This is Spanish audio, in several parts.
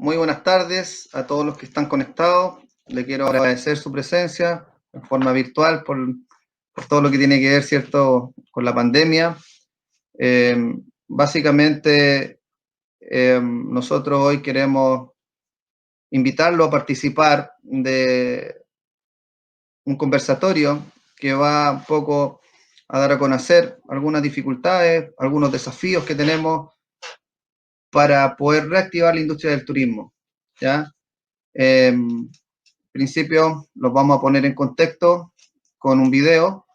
Muy buenas tardes a todos los que están conectados. Le quiero agradecer su presencia en forma virtual por todo lo que tiene que ver, ¿cierto?, con la pandemia. Básicamente, nosotros hoy queremos invitarlo a participar de un conversatorio que va un poco a dar a conocer algunas dificultades, algunos desafíos que tenemos para poder reactivar la industria del turismo, ¿ya? En principio los vamos a poner en contexto con un video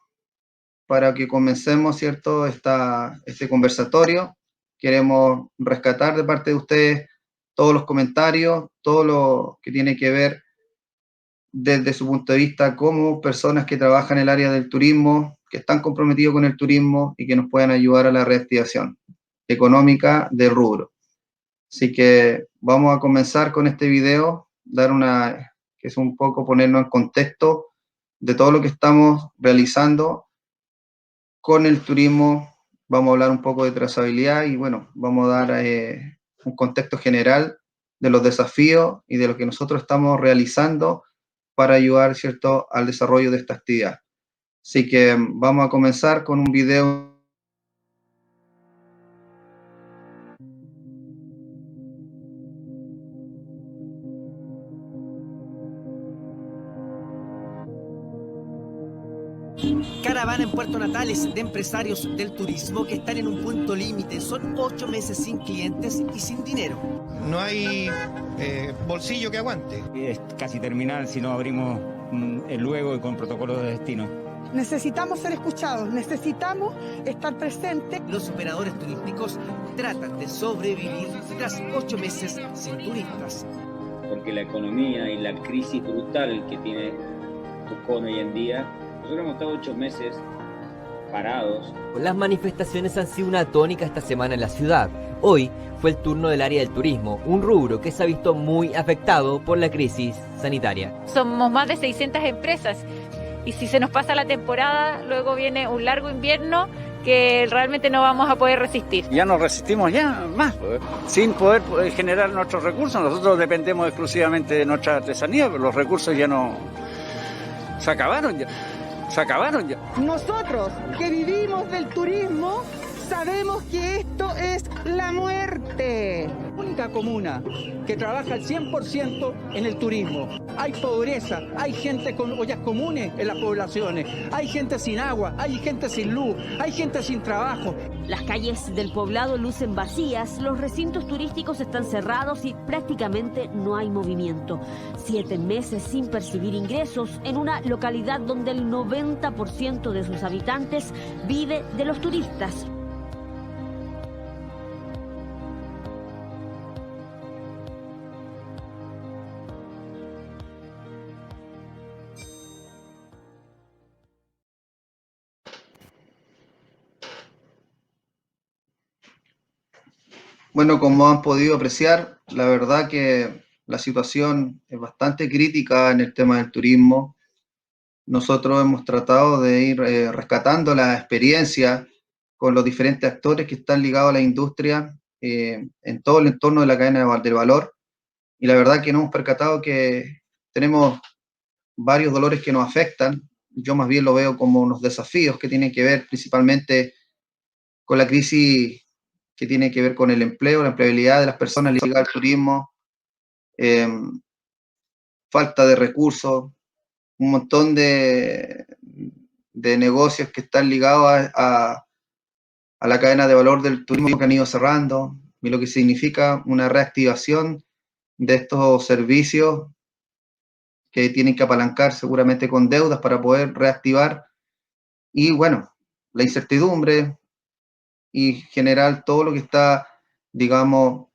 para que comencemos, ¿cierto?, este conversatorio. Queremos rescatar de parte de ustedes todos los comentarios, todo lo que tiene que ver desde su punto de vista como personas que trabajan en el área del turismo, que están comprometidos con el turismo y que nos puedan ayudar a la reactivación económica del rubro. Así que vamos a comenzar con este video, que es un poco ponernos en contexto de todo lo que estamos realizando con el turismo. Vamos a hablar un poco de trazabilidad y bueno, vamos a dar un contexto general de los desafíos y de lo que nosotros estamos realizando para ayudar, ¿cierto?, al desarrollo de esta actividad. Así que vamos a comenzar con un video. Caravana en Puerto Natales de empresarios del turismo que están en un punto límite. Son 8 meses sin clientes y sin dinero. No hay bolsillo que aguante. Es casi terminal si no abrimos luego y con protocolo de destino. Necesitamos ser escuchados, necesitamos estar presentes. Los operadores turísticos tratan de sobrevivir tras 8 meses sin turistas. Porque la economía y la crisis brutal que tiene Tucumán hoy en día, nosotros hemos estado 8 meses parados. Las manifestaciones han sido una tónica esta semana en la ciudad. Hoy fue el turno del área del turismo, un rubro que se ha visto muy afectado por la crisis sanitaria. Somos más de 600 empresas y si se nos pasa la temporada, luego viene un largo invierno que realmente no vamos a poder resistir. Ya no resistimos ya más, sin poder generar nuestros recursos. Nosotros dependemos exclusivamente de nuestra artesanía, pero los recursos ya no... se acabaron ya. Nosotros que vivimos del turismo sabemos que esto es la muerte. Única comuna que trabaja al 100% en el turismo. Hay pobreza, hay gente con ollas comunes en las poblaciones, hay gente sin agua, hay gente sin luz, hay gente sin trabajo. Las calles del poblado lucen vacías, los recintos turísticos están cerrados y prácticamente no hay movimiento. 7 meses sin percibir ingresos en una localidad donde el 90% de sus habitantes vive de los turistas. Bueno, como han podido apreciar, la verdad que la situación es bastante crítica en el tema del turismo. Nosotros hemos tratado de ir rescatando la experiencia con los diferentes actores que están ligados a la industria en todo el entorno de la cadena del valor. Y la verdad que nos hemos percatado que tenemos varios dolores que nos afectan. Yo más bien lo veo como unos desafíos que tienen que ver principalmente con la crisis que tiene que ver con el empleo, la empleabilidad de las personas ligadas al turismo, falta de recursos, un montón de negocios que están ligados a la cadena de valor del turismo que han ido cerrando, y lo que significa una reactivación de estos servicios que tienen que apalancar seguramente con deudas para poder reactivar. Y bueno, la incertidumbre y en general todo lo que está, digamos,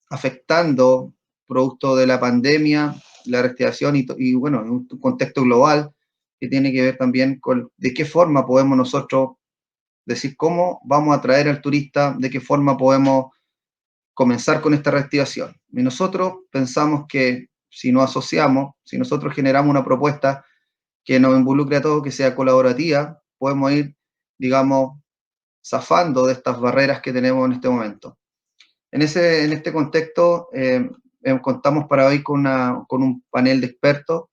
afectando producto de la pandemia, la reactivación y bueno, en un contexto global que tiene que ver también con de qué forma podemos nosotros decir cómo vamos a atraer al turista, de qué forma podemos comenzar con esta reactivación. Y nosotros pensamos que si nos asociamos, si nosotros generamos una propuesta que nos involucre a todos, que sea colaborativa, podemos ir, digamos, zafando de estas barreras que tenemos en este momento. En este contexto, contamos para hoy con un panel de expertos.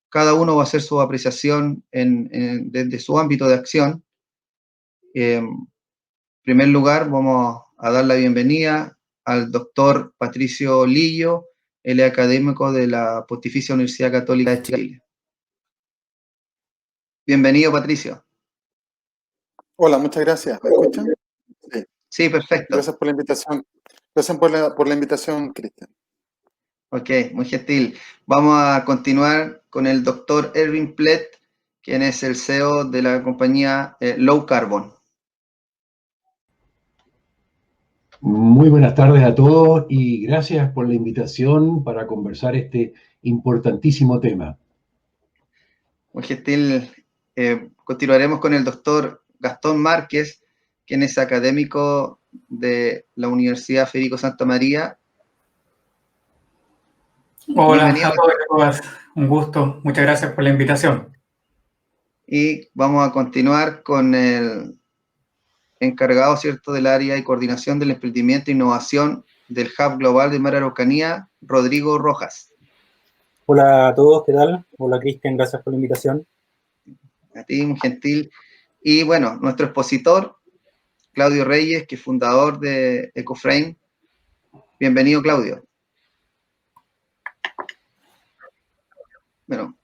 Cada uno va a hacer su apreciación desde su ámbito de acción. En primer lugar, vamos a dar la bienvenida al doctor Patricio Lillo, él es académico de la Pontificia Universidad Católica de Chile. Bienvenido, Patricio. Hola, muchas gracias. ¿Me escuchan? Sí. Sí, perfecto. Gracias por la invitación. Gracias por la invitación, Cristian. Ok, muy gentil. Vamos a continuar con el doctor Erwin Plett, quien es el CEO de la compañía Low Carbon. Muy buenas tardes a todos y gracias por la invitación para conversar este importantísimo tema. Muy gentil. Continuaremos con el doctor Gastón Márquez, quien es académico de la Universidad Federico Santa María. Hola a todos y todas, un gusto, muchas gracias por la invitación. Y vamos a continuar con el encargado, ¿cierto?, del área de coordinación del emprendimiento e innovación del Hub Global de Mar Araucanía, Rodrigo Rojas. Hola a todos, ¿qué tal? Hola Cristian, gracias por la invitación. A ti, muy gentil. Y bueno, nuestro expositor, Claudio Reyes, que es fundador de EcoFrame. Bienvenido, Claudio. Bueno,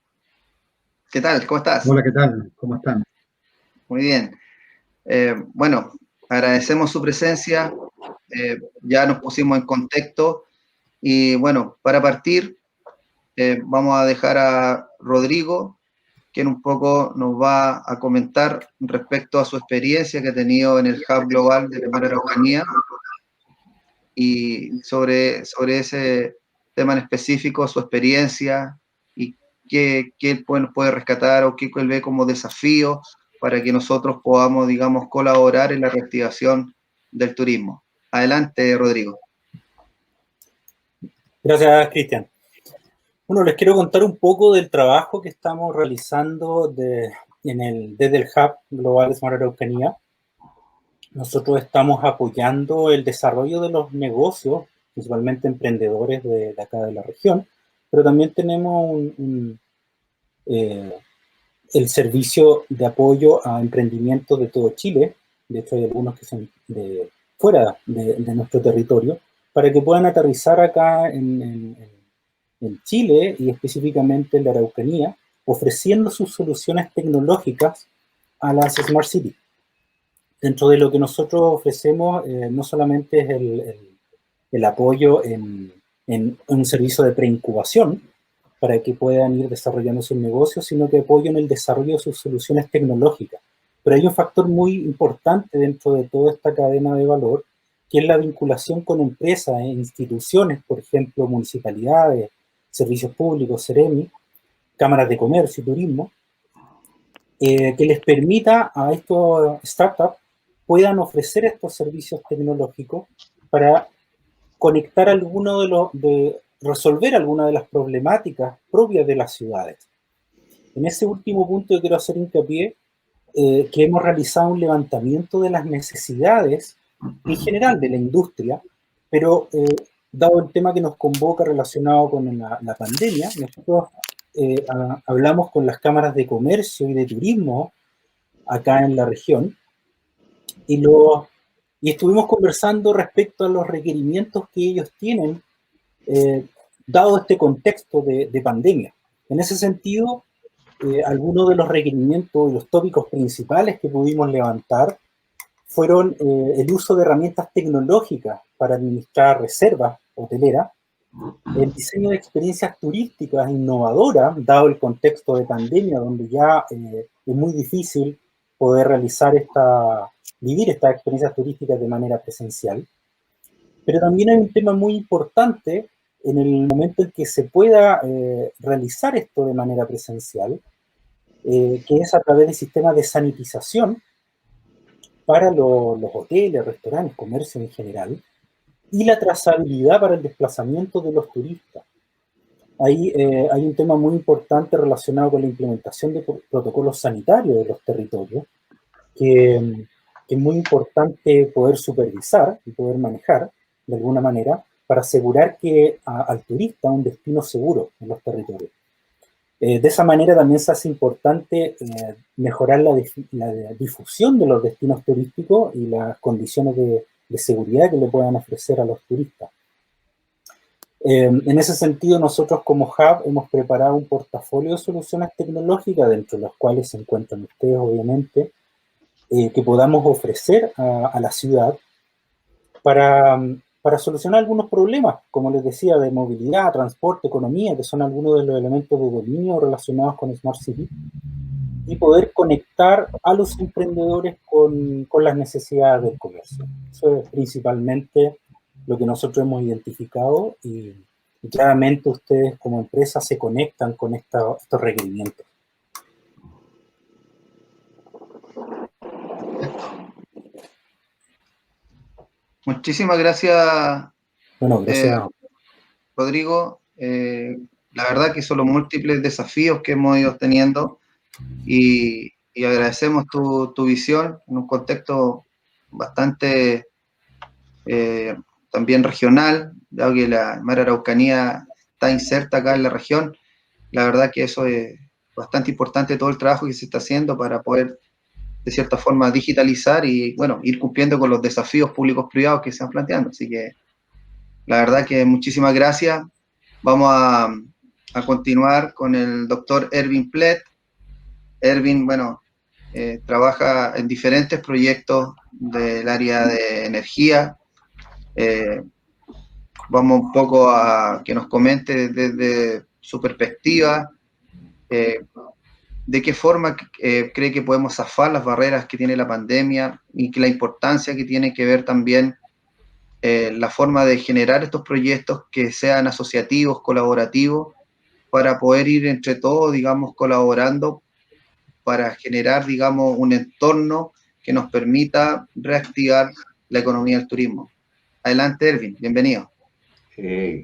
¿qué tal? ¿Cómo estás? Hola, ¿qué tal? ¿Cómo están? Muy bien. Bueno, agradecemos su presencia. Ya nos pusimos en contexto. Y bueno, para partir, vamos a dejar a Rodrigo, quien un poco nos va a comentar respecto a su experiencia que ha tenido en el Hub Global de Mar Araucanía y sobre ese tema en específico, su experiencia y qué él puede rescatar o qué él ve como desafío para que nosotros podamos, digamos, colaborar en la reactivación del turismo. Adelante, Rodrigo. Gracias, Cristian. Bueno, les quiero contar un poco del trabajo que estamos realizando desde el Hub Global de Mar Araucanía. Nosotros estamos apoyando el desarrollo de los negocios, principalmente emprendedores de acá de la región, pero también tenemos el servicio de apoyo a emprendimientos de todo Chile. De hecho, hay algunos que son de fuera de nuestro territorio, para que puedan aterrizar acá en Chile y específicamente en la Araucanía, ofreciendo sus soluciones tecnológicas a las Smart Cities. Dentro de lo que nosotros ofrecemos, no solamente es el apoyo en un servicio de preincubación para que puedan ir desarrollando sus negocios, sino que apoyo en el desarrollo de sus soluciones tecnológicas. Pero hay un factor muy importante dentro de toda esta cadena de valor, que es la vinculación con empresas e instituciones, por ejemplo, municipalidades, servicios públicos, Ceremi, cámaras de comercio y turismo, que les permita a estos startups puedan ofrecer estos servicios tecnológicos para conectar resolver alguna de las problemáticas propias de las ciudades. En ese último punto yo quiero hacer hincapié que hemos realizado un levantamiento de las necesidades en general de la industria, pero dado el tema que nos convoca relacionado con la pandemia, nosotros hablamos con las cámaras de comercio y de turismo acá en la región y estuvimos conversando respecto a los requerimientos que ellos tienen dado este contexto de pandemia. En ese sentido, algunos de los requerimientos y los tópicos principales que pudimos levantar fueron el uso de herramientas tecnológicas para administrar reservas hoteleras, el diseño de experiencias turísticas innovadoras, dado el contexto de pandemia, donde ya es muy difícil poder vivir estas experiencias turísticas de manera presencial. Pero también hay un tema muy importante en el momento en que se pueda realizar esto de manera presencial, que es a través de sistemas de sanitización para los hoteles, restaurantes, comercio en general, y la trazabilidad para el desplazamiento de los turistas. Ahí hay un tema muy importante relacionado con la implementación de protocolos sanitarios de los territorios, que es muy importante poder supervisar y poder manejar de alguna manera, para asegurar que al turista un destino seguro en los territorios. De esa manera también se hace importante mejorar la difusión de los destinos turísticos y las condiciones de seguridad que le puedan ofrecer a los turistas. En ese sentido, nosotros como Hub hemos preparado un portafolio de soluciones tecnológicas, dentro de las cuales se encuentran ustedes, obviamente, que podamos ofrecer a la ciudad para solucionar algunos problemas, como les decía, de movilidad, transporte, economía, que son algunos de los elementos de dominio relacionados con Smart City, y poder conectar a los emprendedores con las necesidades del comercio. Eso es principalmente lo que nosotros hemos identificado, y claramente ustedes como empresa se conectan con estos requerimientos. Muchísimas gracias, bueno, gracias. Rodrigo. La verdad que son los múltiples desafíos que hemos ido teniendo, y agradecemos tu visión en un contexto bastante también regional, dado que la Mar Araucanía está inserta acá en la región. La verdad que eso es bastante importante, todo el trabajo que se está haciendo para poder, de cierta forma, digitalizar y, bueno, ir cumpliendo con los desafíos públicos-privados que se están planteando. Así que, la verdad que muchísimas gracias. Vamos a continuar con el doctor Erwin Plett. Erwin, bueno, trabaja en diferentes proyectos del área de energía. Vamos un poco a que nos comente desde su perspectiva de qué forma cree que podemos zafar las barreras que tiene la pandemia, y que la importancia que tiene que ver también la forma de generar estos proyectos que sean asociativos, colaborativos, para poder ir entre todos, digamos, colaborando para generar, digamos, un entorno que nos permita reactivar la economía del turismo. Adelante, Erwin, bienvenido.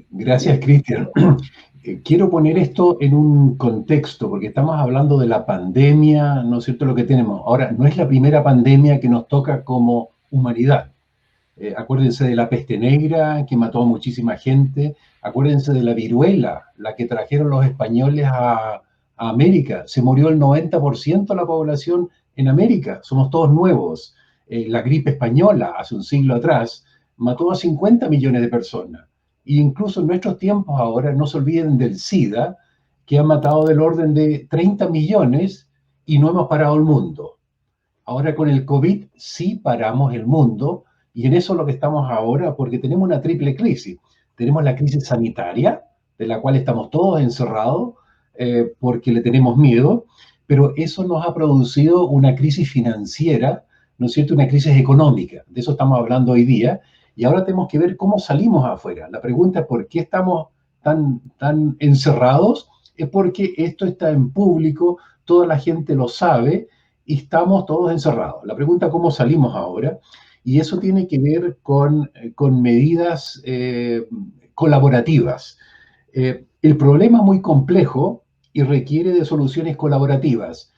Gracias, Cristian. Quiero poner esto en un contexto, porque estamos hablando de la pandemia, ¿no es cierto?, lo que tenemos. Ahora, no es la primera pandemia que nos toca como humanidad. Acuérdense de la peste negra, que mató a muchísima gente. Acuérdense de la viruela, la que trajeron los españoles a América. Se murió el 90% de la población en América. Somos todos nuevos. La gripe española, hace un siglo atrás, mató a 50 millones de personas. E incluso en nuestros tiempos ahora, no se olviden del SIDA, que ha matado del orden de 30 millones y no hemos parado el mundo. Ahora con el COVID sí paramos el mundo, y en eso es lo que estamos ahora, porque tenemos una triple crisis. Tenemos la crisis sanitaria, de la cual estamos todos encerrados porque le tenemos miedo, pero eso nos ha producido una crisis financiera, ¿no es cierto?, una crisis económica. De eso estamos hablando hoy día. Y ahora tenemos que ver cómo salimos afuera. La pregunta es por qué estamos tan encerrados. Es porque esto está en público, toda la gente lo sabe y estamos todos encerrados. La pregunta es cómo salimos ahora. Y eso tiene que ver con medidas colaborativas. El problema es muy complejo y requiere de soluciones colaborativas.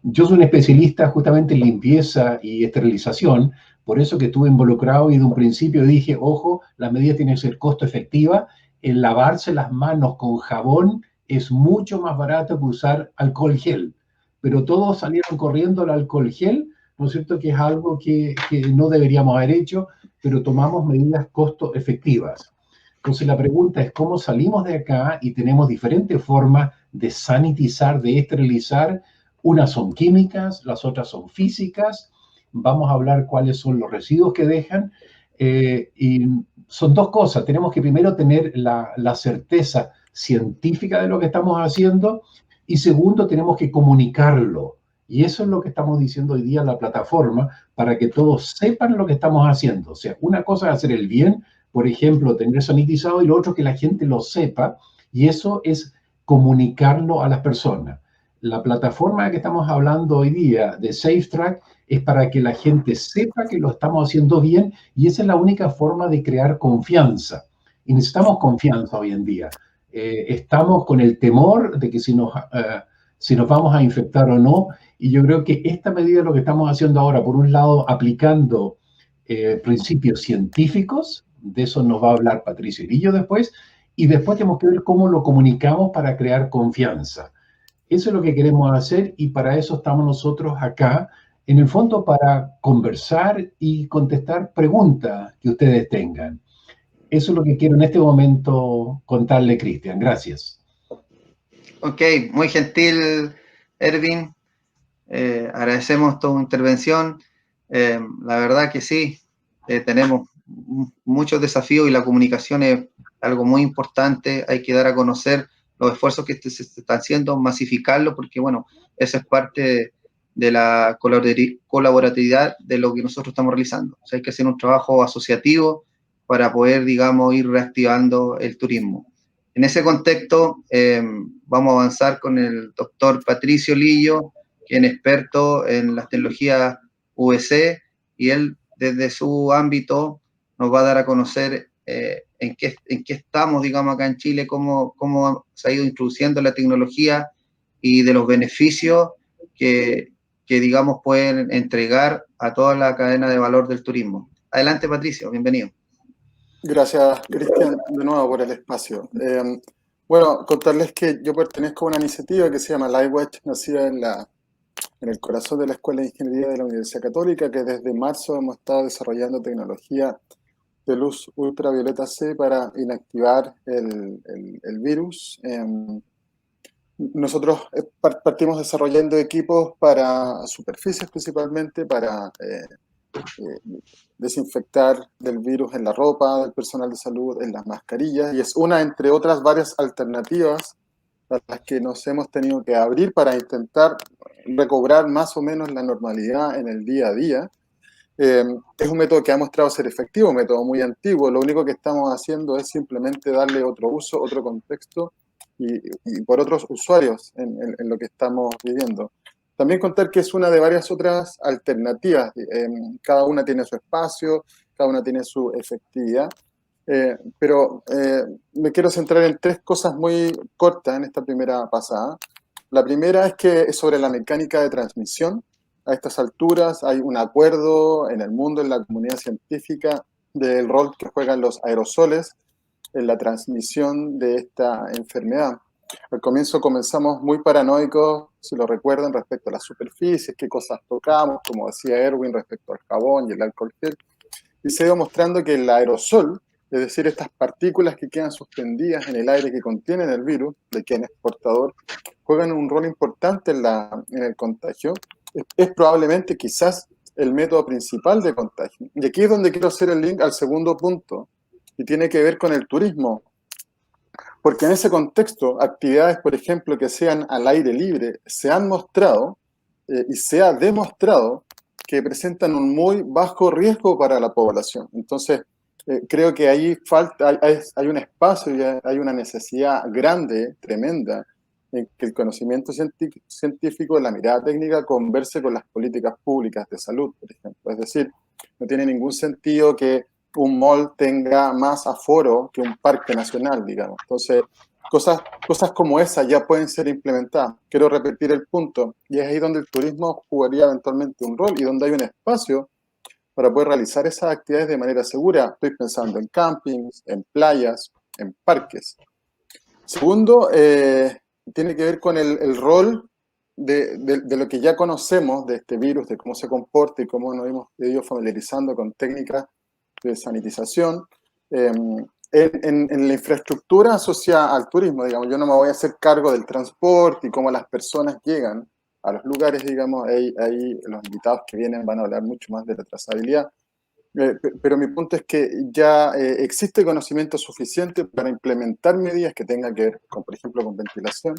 Yo soy un especialista justamente en limpieza y esterilización, por eso que estuve involucrado y de un principio dije, ojo, la medida tiene que ser costo efectiva. El lavarse las manos con jabón es mucho más barato que usar alcohol gel. Pero todos salieron corriendo al alcohol gel, ¿no es cierto?, que es algo que no deberíamos haber hecho, pero tomamos medidas costo efectivas. Entonces la pregunta es cómo salimos de acá, y tenemos diferentes formas de sanitizar, de esterilizar. Unas son químicas, las otras son físicas. Vamos a hablar cuáles son los residuos que dejan. Y son dos cosas. Tenemos que primero tener la certeza científica de lo que estamos haciendo, y segundo, tenemos que comunicarlo. Y eso es lo que estamos diciendo hoy día en la plataforma, para que todos sepan lo que estamos haciendo. O sea, una cosa es hacer el bien, por ejemplo, tener sanitizado, y lo otro que la gente lo sepa, y eso es comunicarlo a las personas. La plataforma que estamos hablando hoy día de SafeTrack es para que la gente sepa que lo estamos haciendo bien, y esa es la única forma de crear confianza. Y necesitamos confianza hoy en día. Estamos con el temor de que si nos vamos a infectar o no, y yo creo que esta medida es lo que estamos haciendo ahora, por un lado aplicando principios científicos, De eso nos va a hablar Patricio Lillo después. Y después tenemos que ver cómo lo comunicamos para crear confianza. Eso es lo que queremos hacer y para eso estamos nosotros acá, en el fondo para conversar y contestar preguntas que ustedes tengan. Eso es lo que quiero en este momento contarle, Cristian. Gracias. Ok, muy gentil, Erwin. Agradecemos tu intervención. La verdad que sí, tenemos muchos desafíos y la comunicación es algo muy importante. Hay que dar a conocer los esfuerzos que se están haciendo, masificarlo, porque bueno, eso es parte de la colaboratividad de lo que nosotros estamos realizando. O sea, hay que hacer un trabajo asociativo para poder, digamos, ir reactivando el turismo. En ese contexto, vamos a avanzar con el doctor Patricio Lillo, quien es experto en las tecnologías VC, y él, desde su ámbito, nos va a dar a conocer en qué estamos, digamos, acá en Chile, cómo se ha ido introduciendo la tecnología y de los beneficios que digamos, pueden entregar a toda la cadena de valor del turismo. Adelante, Patricio, bienvenido. Gracias, Cristian, de nuevo por el espacio. Bueno, contarles que yo pertenezco a una iniciativa que se llama LightWatch, nacida en el corazón de la Escuela de Ingeniería de la Universidad Católica, que desde marzo hemos estado desarrollando tecnología de luz ultravioleta C para inactivar el virus. Nosotros partimos desarrollando equipos para superficies principalmente, para desinfectar del virus en la ropa del personal de salud, en las mascarillas, y es una entre otras varias alternativas a las que nos hemos tenido que abrir para intentar recobrar más o menos la normalidad en el día a día. Es un método que ha mostrado ser efectivo, un método muy antiguo. Lo único que estamos haciendo es simplemente darle otro uso, otro contexto y por otros usuarios en lo que estamos viviendo. También contar que es una de varias otras alternativas. Cada una tiene su espacio, cada una tiene su efectividad. Pero me quiero centrar en tres cosas muy cortas en esta primera pasada. La primera es que es sobre la mecánica de transmisión. A estas alturas hay un acuerdo en el mundo, en la comunidad científica, del rol que juegan los aerosoles en la transmisión de esta enfermedad. Al comienzo comenzamos muy paranoicos, si lo recuerdan, respecto a las superficies, qué cosas tocamos, como decía Erwin, respecto al jabón y el alcohol gel. Y se ha ido mostrando que el aerosol, es decir, estas partículas que quedan suspendidas en el aire que contienen el virus, de quien es portador, juegan un rol importante en el contagio. Es probablemente, quizás, el método principal de contagio. Y aquí es donde quiero hacer el link al segundo punto, y tiene que ver con el turismo. Porque en ese contexto, actividades, por ejemplo, que sean al aire libre, se han mostrado y se ha demostrado que presentan un muy bajo riesgo para la población. Entonces, creo que ahí hay un espacio y hay una necesidad grande, tremenda, en que el conocimiento científico, la mirada técnica, converse con las políticas públicas de salud, por ejemplo. Es decir, no tiene ningún sentido que un mall tenga más aforo que un parque nacional, digamos. Entonces, cosas como esa ya pueden ser implementadas. Quiero repetir el punto, y es ahí donde el turismo jugaría eventualmente un rol y donde hay un espacio para poder realizar esas actividades de manera segura. Estoy pensando en campings, en playas, en parques. Segundo, tiene que ver con el rol de lo que ya conocemos de este virus, de cómo se comporta y cómo nos hemos ido familiarizando con técnicas de sanitización, en la infraestructura asociada al turismo, digamos. Yo no me voy a hacer cargo del transporte y cómo las personas llegan a los lugares, digamos. Ahí los invitados que vienen van a hablar mucho más de la trazabilidad, pero mi punto es que ya existe conocimiento suficiente para implementar medidas que tengan que ver, con, por ejemplo, con ventilación,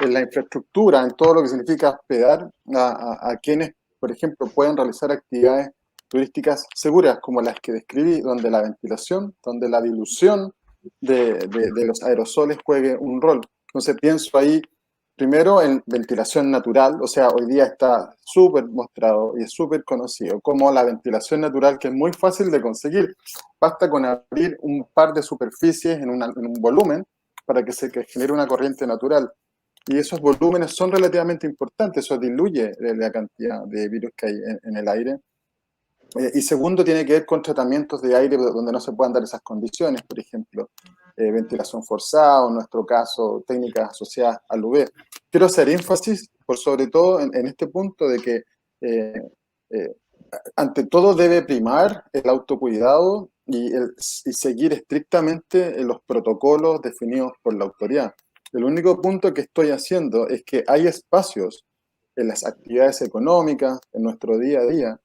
en la infraestructura, en todo lo que significa hospedar a quienes, por ejemplo, pueden realizar actividades turísticas seguras como las que describí, donde la ventilación, donde la dilución de los aerosoles juegue un rol. Entonces pienso ahí primero en ventilación natural, o sea, hoy día está súper mostrado y es súper conocido como la ventilación natural, que es muy fácil de conseguir. Basta con abrir un par de superficies en un volumen para que se genere una corriente natural. Y esos volúmenes son relativamente importantes, eso diluye la cantidad de virus que hay en el aire. Y segundo, tiene que ver con tratamientos de aire donde no se puedan dar esas condiciones, por ejemplo, ventilación forzada, o en nuestro caso, técnicas asociadas al UV. Quiero hacer énfasis, por sobre todo, en este punto de que ante todo debe primar el autocuidado y seguir estrictamente los protocolos definidos por la autoridad. El único punto que estoy haciendo es que hay espacios en las actividades económicas, en nuestro día a día,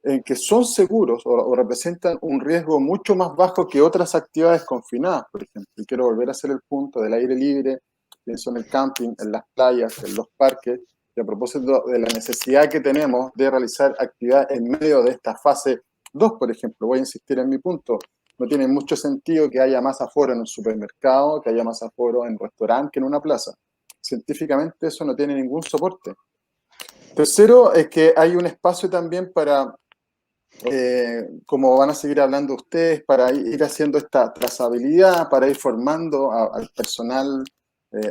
en que son seguros o representan un riesgo mucho más bajo que otras actividades confinadas, por ejemplo. Y quiero volver a hacer el punto del aire libre, pienso en el camping, en las playas, en los parques, y a propósito de la necesidad que tenemos de realizar actividades en medio de esta fase 2, por ejemplo. Voy a insistir en mi punto. No tiene mucho sentido que haya más aforo en un supermercado, que haya más aforo en un restaurante que en una plaza. Científicamente eso no tiene ningún soporte. Tercero, es que hay un espacio también para, como van a seguir hablando ustedes, para ir haciendo esta trazabilidad, para ir formando al personal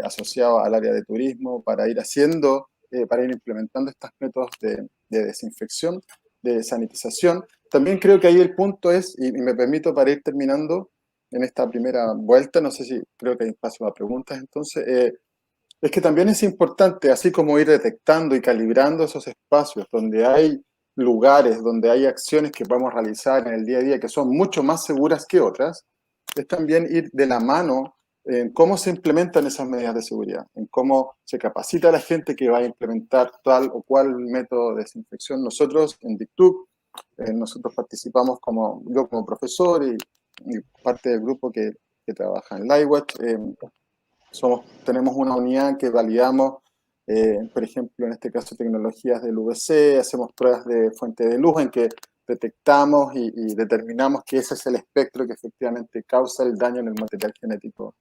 asociado al área de turismo, para ir haciendo, para ir implementando estos métodos de desinfección, de sanitización. También creo que ahí el punto es, y me permito para ir terminando en esta primera vuelta, no sé si creo que hay espacio para preguntas entonces, es que también es importante, así como ir detectando y calibrando esos espacios donde hay lugares, donde hay acciones que podemos realizar en el día a día que son mucho más seguras que otras, es también ir de la mano en cómo se implementan esas medidas de seguridad, en cómo se capacita a la gente que va a implementar tal o cual método de desinfección. Nosotros en DICTUC, nosotros participamos yo como profesor y parte del grupo que trabaja en LifeWatch. Tenemos una unidad que validamos, por ejemplo, en este caso tecnologías del UVC, hacemos pruebas de fuente de luz en que detectamos y determinamos que ese es el espectro que efectivamente causa el daño en el material genético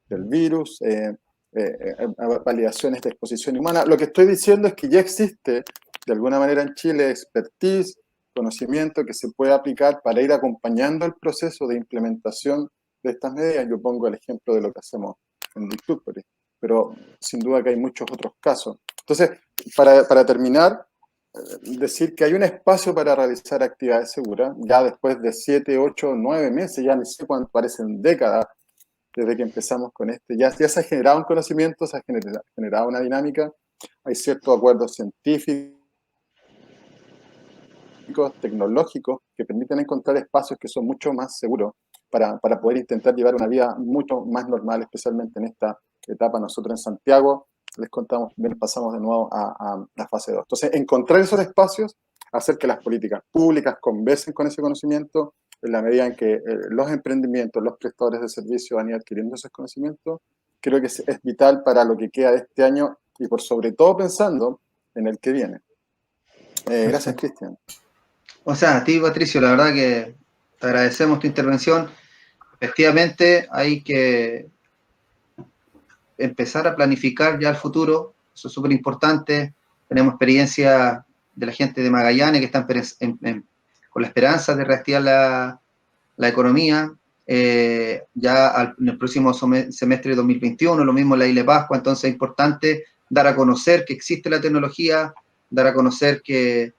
del virus, validaciones de exposición humana. Lo que estoy diciendo es que ya existe, de alguna manera en Chile, expertise, conocimiento que se puede aplicar para ir acompañando el proceso de implementación de estas medidas. Yo pongo el ejemplo de lo que hacemos en DICTUC, pero sin duda que hay muchos otros casos. Entonces, para terminar, decir que hay un espacio para realizar actividades seguras, ya después de 7, 8, 9 meses, ya ni sé cuánto, parecen décadas, desde que empezamos con ya se ha generado un conocimiento, se ha generado una dinámica, hay ciertos acuerdos científicos, tecnológicos, que permiten encontrar espacios que son mucho más seguros para poder intentar llevar una vida mucho más normal, especialmente en esta etapa. Nosotros en Santiago, les contamos, bien pasamos de nuevo a la fase 2. Entonces, encontrar esos espacios, hacer que las políticas públicas conversen con ese conocimiento, en la medida en que los emprendimientos, los prestadores de servicios van a ir adquiriendo esos conocimientos, creo que es vital para lo que queda de este año y por sobre todo pensando en el que viene. Gracias, Cristian. O sea, a ti, Patricio, la verdad que te agradecemos tu intervención. Efectivamente, hay que empezar a planificar ya el futuro, eso es súper importante. Tenemos experiencia de la gente de Magallanes que están con la esperanza de reactivar la economía ya en el próximo semestre de 2021, lo mismo la Isla de Pascua. Entonces es importante dar a conocer que existe la tecnología, dar a conocer que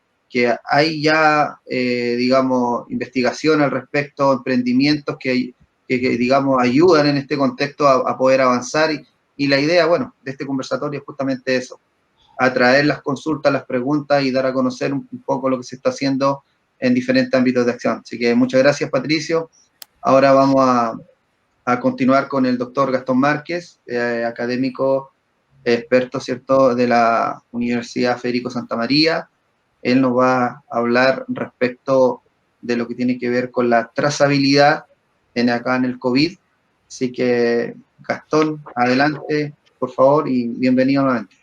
hay ya, digamos, investigación al respecto, emprendimientos que digamos, ayudan en este contexto a poder avanzar. Y la idea, bueno, de este conversatorio es justamente eso, atraer las consultas, las preguntas y dar a conocer un poco lo que se está haciendo en diferentes ámbitos de acción. Así que muchas gracias, Patricio. Ahora vamos a continuar con el doctor Gastón Márquez, académico, experto, ¿cierto?, de la Universidad Federico Santa María. Él nos va a hablar respecto de lo que tiene que ver con la trazabilidad acá en el COVID. Así que, Gastón, adelante, por favor, y bienvenido nuevamente.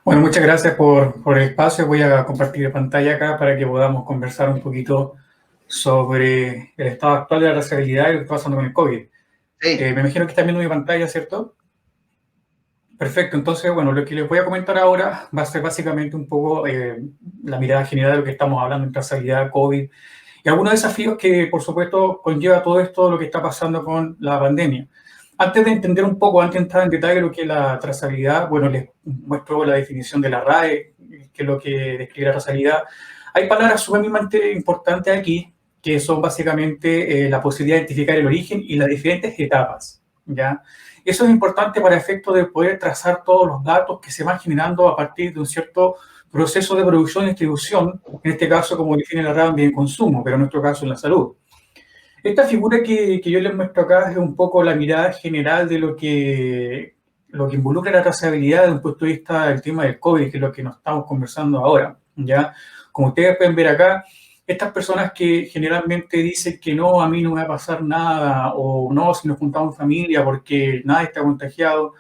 Bueno, muchas gracias por el espacio. Voy a compartir pantalla acá para que podamos conversar un poquito sobre el estado actual de la trazabilidad y lo que está pasando con el COVID. Sí. Me imagino que están viendo mi pantalla, ¿cierto? Perfecto. Entonces, bueno, lo que les voy a comentar ahora va a ser básicamente un poco la mirada general de lo que estamos hablando en trazabilidad, COVID, y algunos desafíos que, por supuesto, conlleva todo esto, lo que está pasando con la pandemia. Antes de entender un poco, antes de entrar en detalle lo que es la trazabilidad, bueno, les muestro la definición de la RAE, que es lo que describe la trazabilidad, hay palabras sumamente importantes aquí, que son básicamente la posibilidad de identificar el origen y las diferentes etapas, ¿ya? Eso es importante para efecto de poder trazar todos los datos que se van generando a partir de un cierto proceso de producción y distribución, en este caso como define la RAE en bien consumo, pero en nuestro caso en la salud. Esta figura que yo les muestro acá es un poco la mirada general de lo que involucra la trazabilidad desde un punto de vista del tema del COVID, que es lo que nos estamos conversando ahora, ¿ya? Como ustedes pueden ver acá, estas personas que generalmente dicen que no, a mí no me va a pasar nada, o no, si nos juntamos en familia porque nadie está contagiado,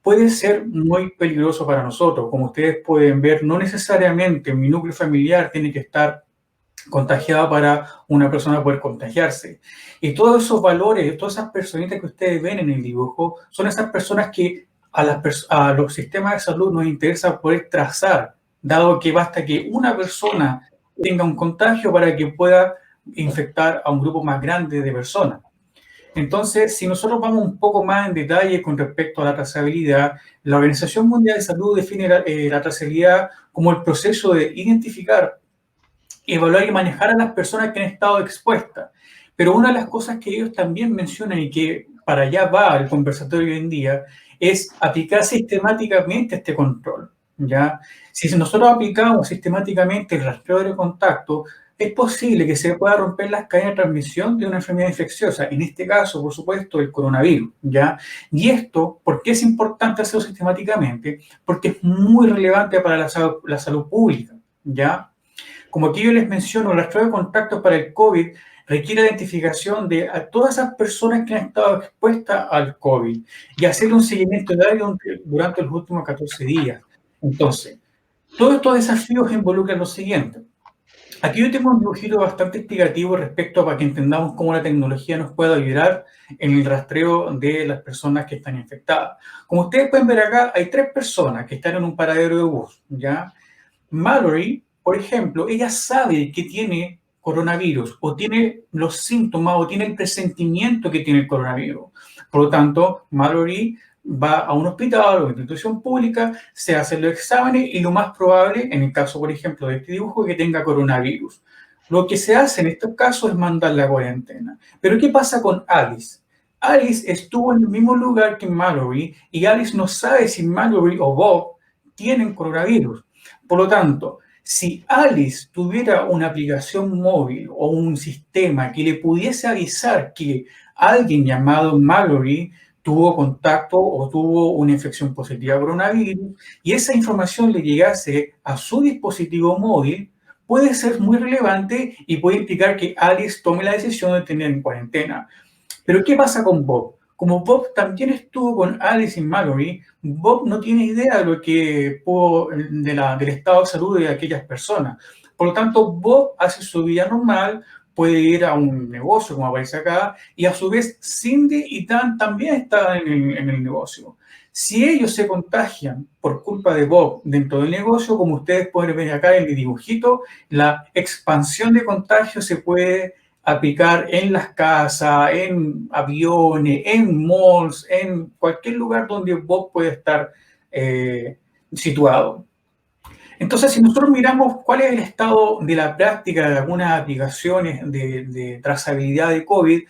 puede ser muy peligroso para nosotros. Como ustedes pueden ver, no necesariamente mi núcleo familiar tiene que estar contagiado para una persona poder contagiarse. Y todos esos valores, todas esas personitas que ustedes ven en el dibujo, son esas personas que a los sistemas de salud nos interesa poder trazar, dado que basta que una persona tenga un contagio para que pueda infectar a un grupo más grande de personas. Entonces, si nosotros vamos un poco más en detalle con respecto a la trazabilidad, la Organización Mundial de Salud define la trazabilidad como el proceso de identificar, evaluar y manejar a las personas que han estado expuestas. Pero una de las cosas que ellos también mencionan y que para allá va el conversatorio hoy en día es aplicar sistemáticamente este control, ¿ya? Si nosotros aplicamos sistemáticamente el rastreo de contacto, es posible que se pueda romper las cadenas de transmisión de una enfermedad infecciosa, en este caso, por supuesto, el coronavirus, ¿ya? Y esto, ¿por qué es importante hacerlo sistemáticamente? Porque es muy relevante para la salud pública, ¿ya? Como aquí yo les menciono, el rastreo de contactos para el COVID requiere la identificación de a todas esas personas que han estado expuestas al COVID y hacer un seguimiento diario durante los últimos 14 días. Entonces, todos estos desafíos involucran lo siguiente. Aquí yo tengo un dibujito bastante explicativo respecto para que entendamos cómo la tecnología nos puede ayudar en el rastreo de las personas que están infectadas. Como ustedes pueden ver acá, hay 3 personas que están en un paradero de bus, ¿ya? Mallory, por ejemplo, ella sabe que tiene coronavirus o tiene los síntomas o tiene el presentimiento que tiene el coronavirus. Por lo tanto, Mallory va a un hospital o una institución pública, se hacen los exámenes y lo más probable, en el caso, por ejemplo, de este dibujo, que tenga coronavirus. Lo que se hace en estos casos es mandarla a cuarentena. Pero ¿qué pasa con Alice? Alice estuvo en el mismo lugar que Mallory y Alice no sabe si Mallory o Bob tienen coronavirus. Por lo tanto, si Alice tuviera una aplicación móvil o un sistema que le pudiese avisar que alguien llamado Mallory tuvo contacto o tuvo una infección positiva a coronavirus y esa información le llegase a su dispositivo móvil, puede ser muy relevante y puede implicar que Alice tome la decisión de tener en cuarentena. Pero ¿qué pasa con Bob? Como Bob también estuvo con Alice y Mallory, Bob no tiene idea de lo que del estado de salud de aquellas personas. Por lo tanto, Bob hace su vida normal, puede ir a un negocio, como aparece acá, y a su vez Cindy y Dan también están en el negocio. Si ellos se contagian por culpa de Bob dentro del negocio, como ustedes pueden ver acá en el dibujito, la expansión de contagio se puede aplicar en las casas, en aviones, en malls, en cualquier lugar donde Bob puede estar situado. Entonces, si nosotros miramos cuál es el estado de la práctica de algunas aplicaciones de trazabilidad de COVID,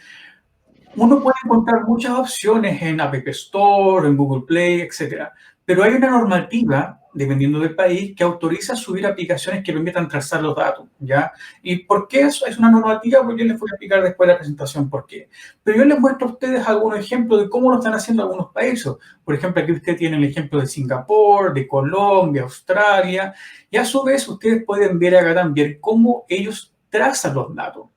uno puede encontrar muchas opciones en App Store, en Google Play, etc. Pero hay una normativa, dependiendo del país, que autoriza subir aplicaciones que permitan trazar los datos, ¿ya? ¿Y por qué eso es una normativa? Pues yo les voy a explicar después de la presentación por qué. Pero yo les muestro a ustedes algunos ejemplos de cómo lo están haciendo algunos países. Por ejemplo, aquí ustedes tienen el ejemplo de Singapur, de Colombia, Australia, y a su vez ustedes pueden ver acá también cómo ellos trazan los datos.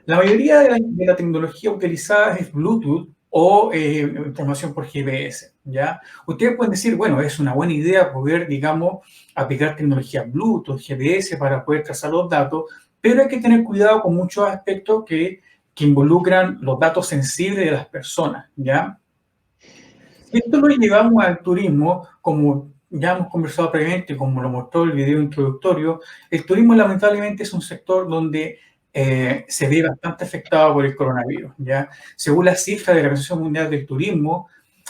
La mayoría de la tecnología utilizada es Bluetooth o información por GPS, ¿ya? Ustedes pueden decir, bueno, es una buena idea poder, digamos, aplicar tecnología Bluetooth, GPS para poder trazar los datos, pero hay que tener cuidado con muchos aspectos que involucran los datos sensibles de las personas, ¿ya? Esto lo llevamos al turismo, como ya hemos conversado previamente, como lo mostró el video introductorio. El turismo lamentablemente es un sector donde se ve bastante afectado por el coronavirus, ¿ya? Según las cifras de la Organización Mundial del Turismo,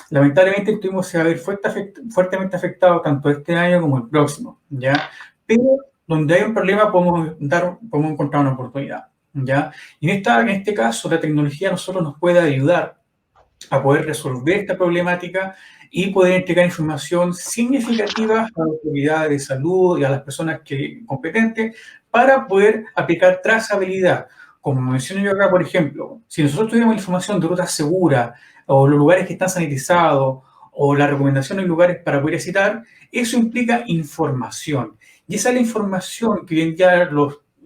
lamentablemente el turismo se va a ver fuertemente afectado tanto este año como el próximo, ¿ya? Pero donde hay un problema podemos encontrar una oportunidad, ¿ya? Y en este caso la tecnología a nosotros nos puede ayudar a poder resolver esta problemática y poder entregar información significativa a las autoridades de salud y a las personas competentes para poder aplicar trazabilidad. Como menciono yo acá, por ejemplo, si nosotros tuviéramos información de rutas seguras o los lugares que están sanitizados o la recomendación de lugares para poder visitar, eso implica información. Y esa es la información que hoy en día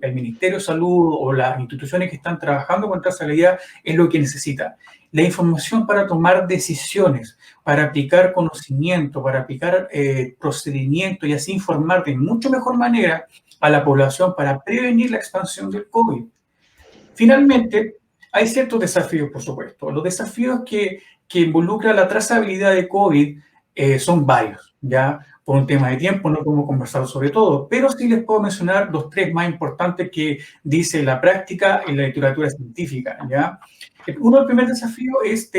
el Ministerio de Salud o las instituciones que están trabajando con trazabilidad es lo que necesita. La información para tomar decisiones, para aplicar conocimiento, para aplicar procedimientos y así informar de mucho mejor manera a la población para prevenir la expansión del COVID. Finalmente, hay ciertos desafíos, por supuesto. Los desafíos que involucra la trazabilidad de COVID son varios, ¿ya? Por un tema de tiempo no podemos conversar sobre todo, pero sí les puedo mencionar los 3 más importantes que dice la práctica y la literatura científica, ¿ya? Uno del primer desafío es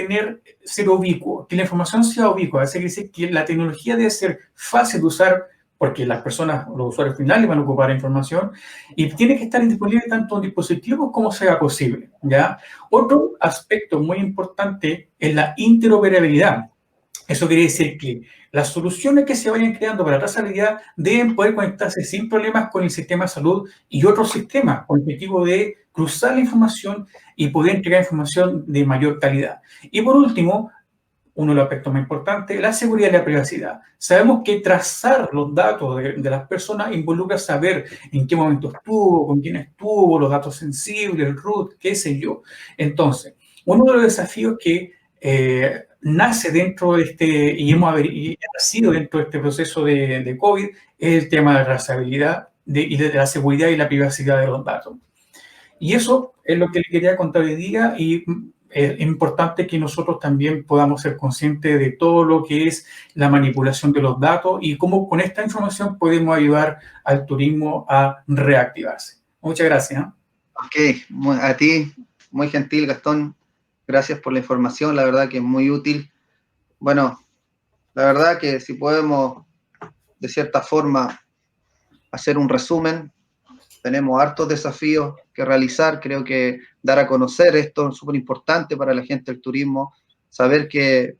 ser ubicuo, que la información sea ubicua. Eso quiere decir que la tecnología debe ser fácil de usar porque las personas, los usuarios finales van a ocupar la información y tiene que estar disponible tanto en dispositivos como sea posible, ¿ya? Otro aspecto muy importante es la interoperabilidad. Eso quiere decir que las soluciones que se vayan creando para la trazabilidad deben poder conectarse sin problemas con el sistema de salud y otros sistemas, con el objetivo de cruzar la información y poder entregar información de mayor calidad. Y por último, uno de los aspectos más importantes, la seguridad y la privacidad. Sabemos que trazar los datos de las personas involucra saber en qué momento estuvo, con quién estuvo, los datos sensibles, el root, qué sé yo. Entonces, uno de los desafíos que nace dentro de y ha nacido dentro de este proceso de COVID es el tema de la trazabilidad y de la seguridad y la privacidad de los datos. Y eso es lo que le quería contar hoy día y es importante que nosotros también podamos ser conscientes de todo lo que es la manipulación de los datos y cómo con esta información podemos ayudar al turismo a reactivarse. Muchas gracias. Ok, a ti, muy gentil, Gastón. Gracias por la información, la verdad que es muy útil. Bueno, la verdad que si podemos, de cierta forma, hacer un resumen, tenemos hartos desafíos que realizar. Creo que dar a conocer esto es súper importante para la gente del turismo, saber que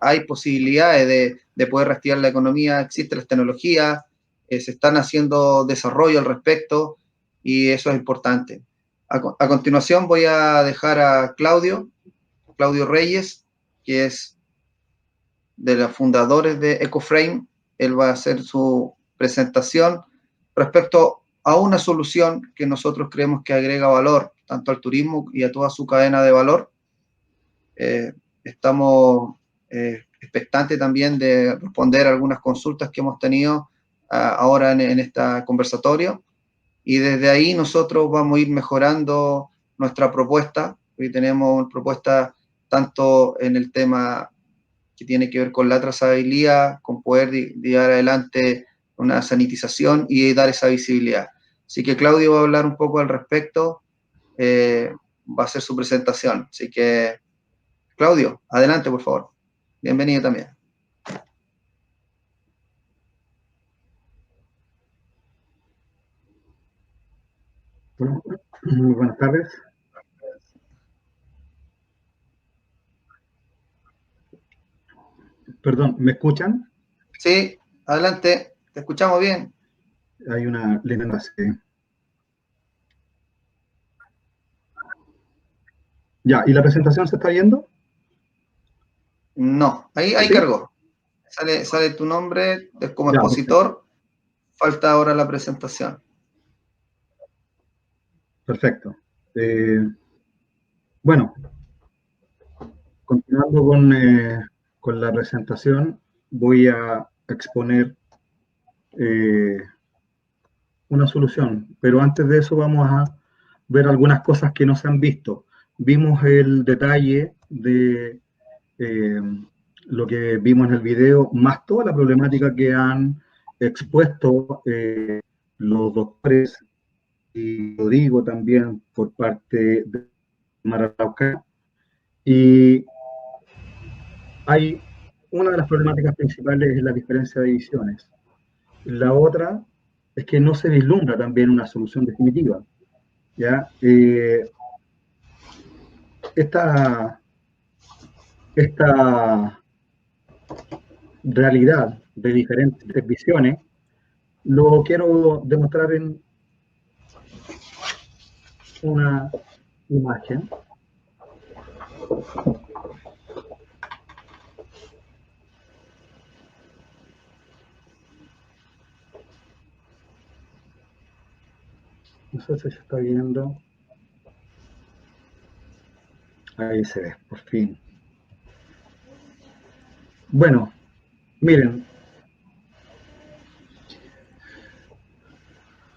hay posibilidades de poder reactivar la economía, existen las tecnologías, se están haciendo desarrollo al respecto y eso es importante. A continuación voy a dejar a Claudio Reyes, que es de los fundadores de EcoFrame. Él va a hacer su presentación respecto a una solución que nosotros creemos que agrega valor tanto al turismo y a toda su cadena de valor. Estamos expectantes también de responder algunas consultas que hemos tenido ahora en este conversatorio. Y desde ahí nosotros vamos a ir mejorando nuestra propuesta. Hoy tenemos propuestas tanto en el tema que tiene que ver con la trazabilidad, con poder llevar adelante una sanitización y dar esa visibilidad. Así que Claudio va a hablar un poco al respecto, va a hacer su presentación. Así que, Claudio, adelante, por favor. Bienvenido también. Bueno, muy buenas tardes. Perdón, ¿me escuchan? Sí, adelante, te escuchamos bien. Hay una línea enlace. Ya, ¿y la presentación se está viendo? No, ahí ¿Sí? cargó. Sale tu nombre como ya, expositor. Falta ahora la presentación. Perfecto. Bueno, continuando con la presentación, voy a exponer una solución, pero antes de eso vamos a ver algunas cosas que no se han visto. Vimos el detalle de lo que vimos en el video, más toda la problemática que han expuesto los doctores, y lo digo también por parte de Mararauca. Y hay una de las problemáticas principales es la diferencia de visiones. La otra es que no se vislumbra también una solución definitiva, ¿ya? Esta realidad de diferentes visiones lo quiero demostrar en una imagen. No sé si se está viendo. Ahí se ve, por fin. Bueno, miren.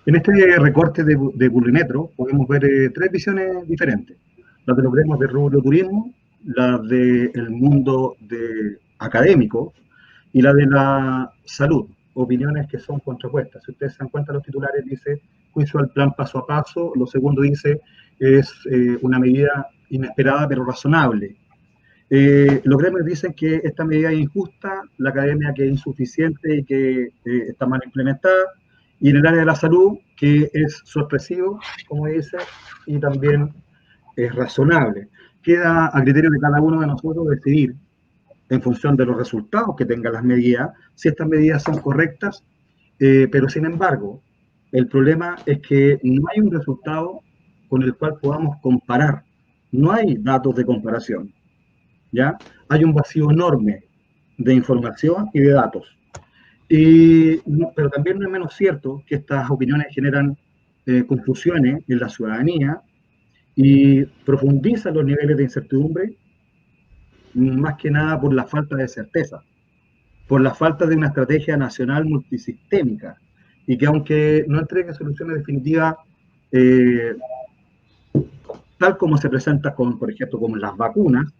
En este recorte de Publimetro podemos ver tres visiones diferentes. Las de los gremios de rubro turismo, las del mundo académico y la de la salud. Opiniones que son contrapuestas. Si ustedes se dan cuenta, los titulares dice juicio al plan paso a paso. Lo segundo dice es una medida inesperada pero razonable. Los gremios dicen que esta medida es injusta, la academia que es insuficiente y que está mal implementada, y en el área de la salud que es sorpresivo, como dice, y también es razonable. Queda a criterio de cada uno de nosotros decidir, en función de los resultados que tengan las medidas, si estas medidas son correctas, pero sin embargo, el problema es que no hay un resultado con el cual podamos comparar, no hay datos de comparación, ¿ya? Hay un vacío enorme de información y de datos. Pero también no es menos cierto que estas opiniones generan confusiones en la ciudadanía y profundizan los niveles de incertidumbre, más que nada por la falta de certeza, por la falta de una estrategia nacional multisistémica, y que aunque no entregue soluciones definitivas, tal como se presenta con, por ejemplo, como las vacunas,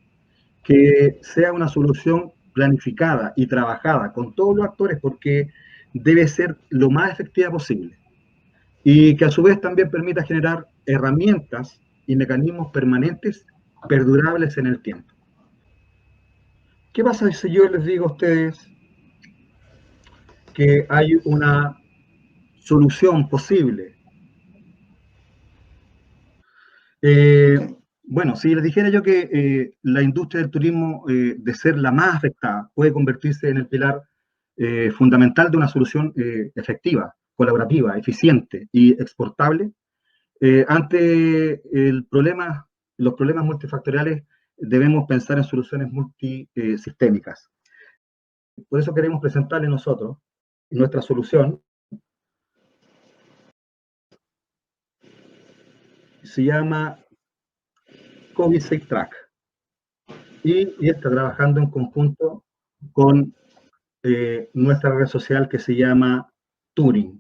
que sea una solución planificada y trabajada con todos los actores, porque debe ser lo más efectiva posible, y que a su vez también permita generar herramientas y mecanismos permanentes, perdurables en el tiempo. ¿Qué pasa si yo les digo a ustedes que hay una solución posible? Bueno, si les dijera yo que la industria del turismo, de ser la más afectada, puede convertirse en el pilar fundamental de una solución efectiva, colaborativa, eficiente y exportable, ante los problemas multifactoriales debemos pensar en soluciones multisistémicas. Por eso queremos presentarle nosotros nuestra solución. Se llama COVID Safe Track y está trabajando en conjunto con nuestra red social que se llama Turing.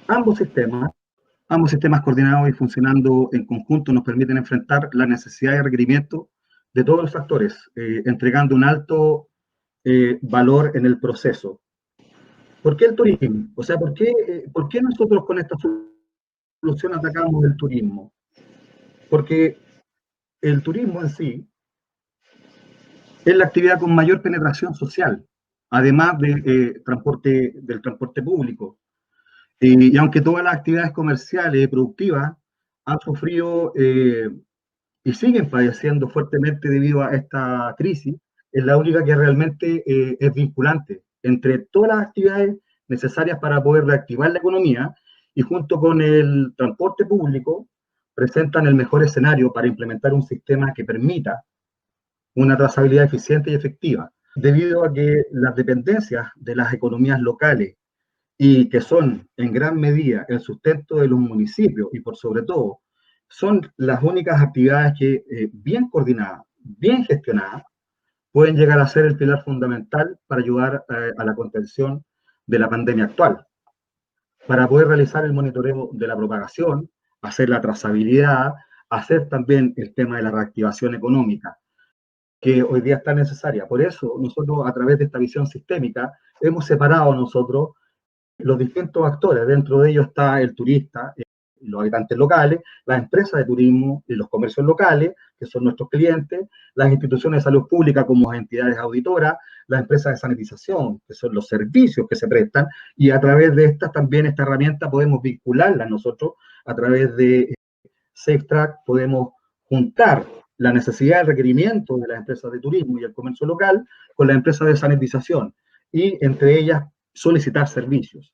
Ambos sistemas coordinados y funcionando en conjunto nos permiten enfrentar la necesidad y requerimiento de todos los actores, entregando un alto valor en el proceso. ¿Por qué el turismo? O sea, ¿por qué nosotros con esta solución atacamos el turismo? Porque el turismo en sí es la actividad con mayor penetración social, además del transporte público. Y aunque todas las actividades comerciales y productivas han sufrido y siguen padeciendo fuertemente debido a esta crisis, es la única que realmente es vinculante entre todas las actividades necesarias para poder reactivar la economía, y junto con el transporte público presentan el mejor escenario para implementar un sistema que permita una trazabilidad eficiente y efectiva, debido a que las dependencias de las economías locales, y que son en gran medida el sustento de los municipios, y por sobre todo son las únicas actividades que bien coordinadas, bien gestionadas, pueden llegar a ser el pilar fundamental para ayudar a la contención de la pandemia actual, para poder realizar el monitoreo de la propagación, hacer la trazabilidad, hacer también el tema de la reactivación económica, que hoy día está necesaria. Por eso nosotros, a través de esta visión sistémica, hemos separado nosotros los distintos actores. Dentro de ellos está el turista, los habitantes locales, las empresas de turismo y los comercios locales, que son nuestros clientes, las instituciones de salud pública como entidades auditoras, las empresas de sanitización, que son los servicios que se prestan, y a través de estas también, esta herramienta, podemos vincularla nosotros a través de SafeTrack, podemos juntar la necesidad de requerimiento de las empresas de turismo y el comercio local con las empresas de sanitización, y entre ellas solicitar servicios.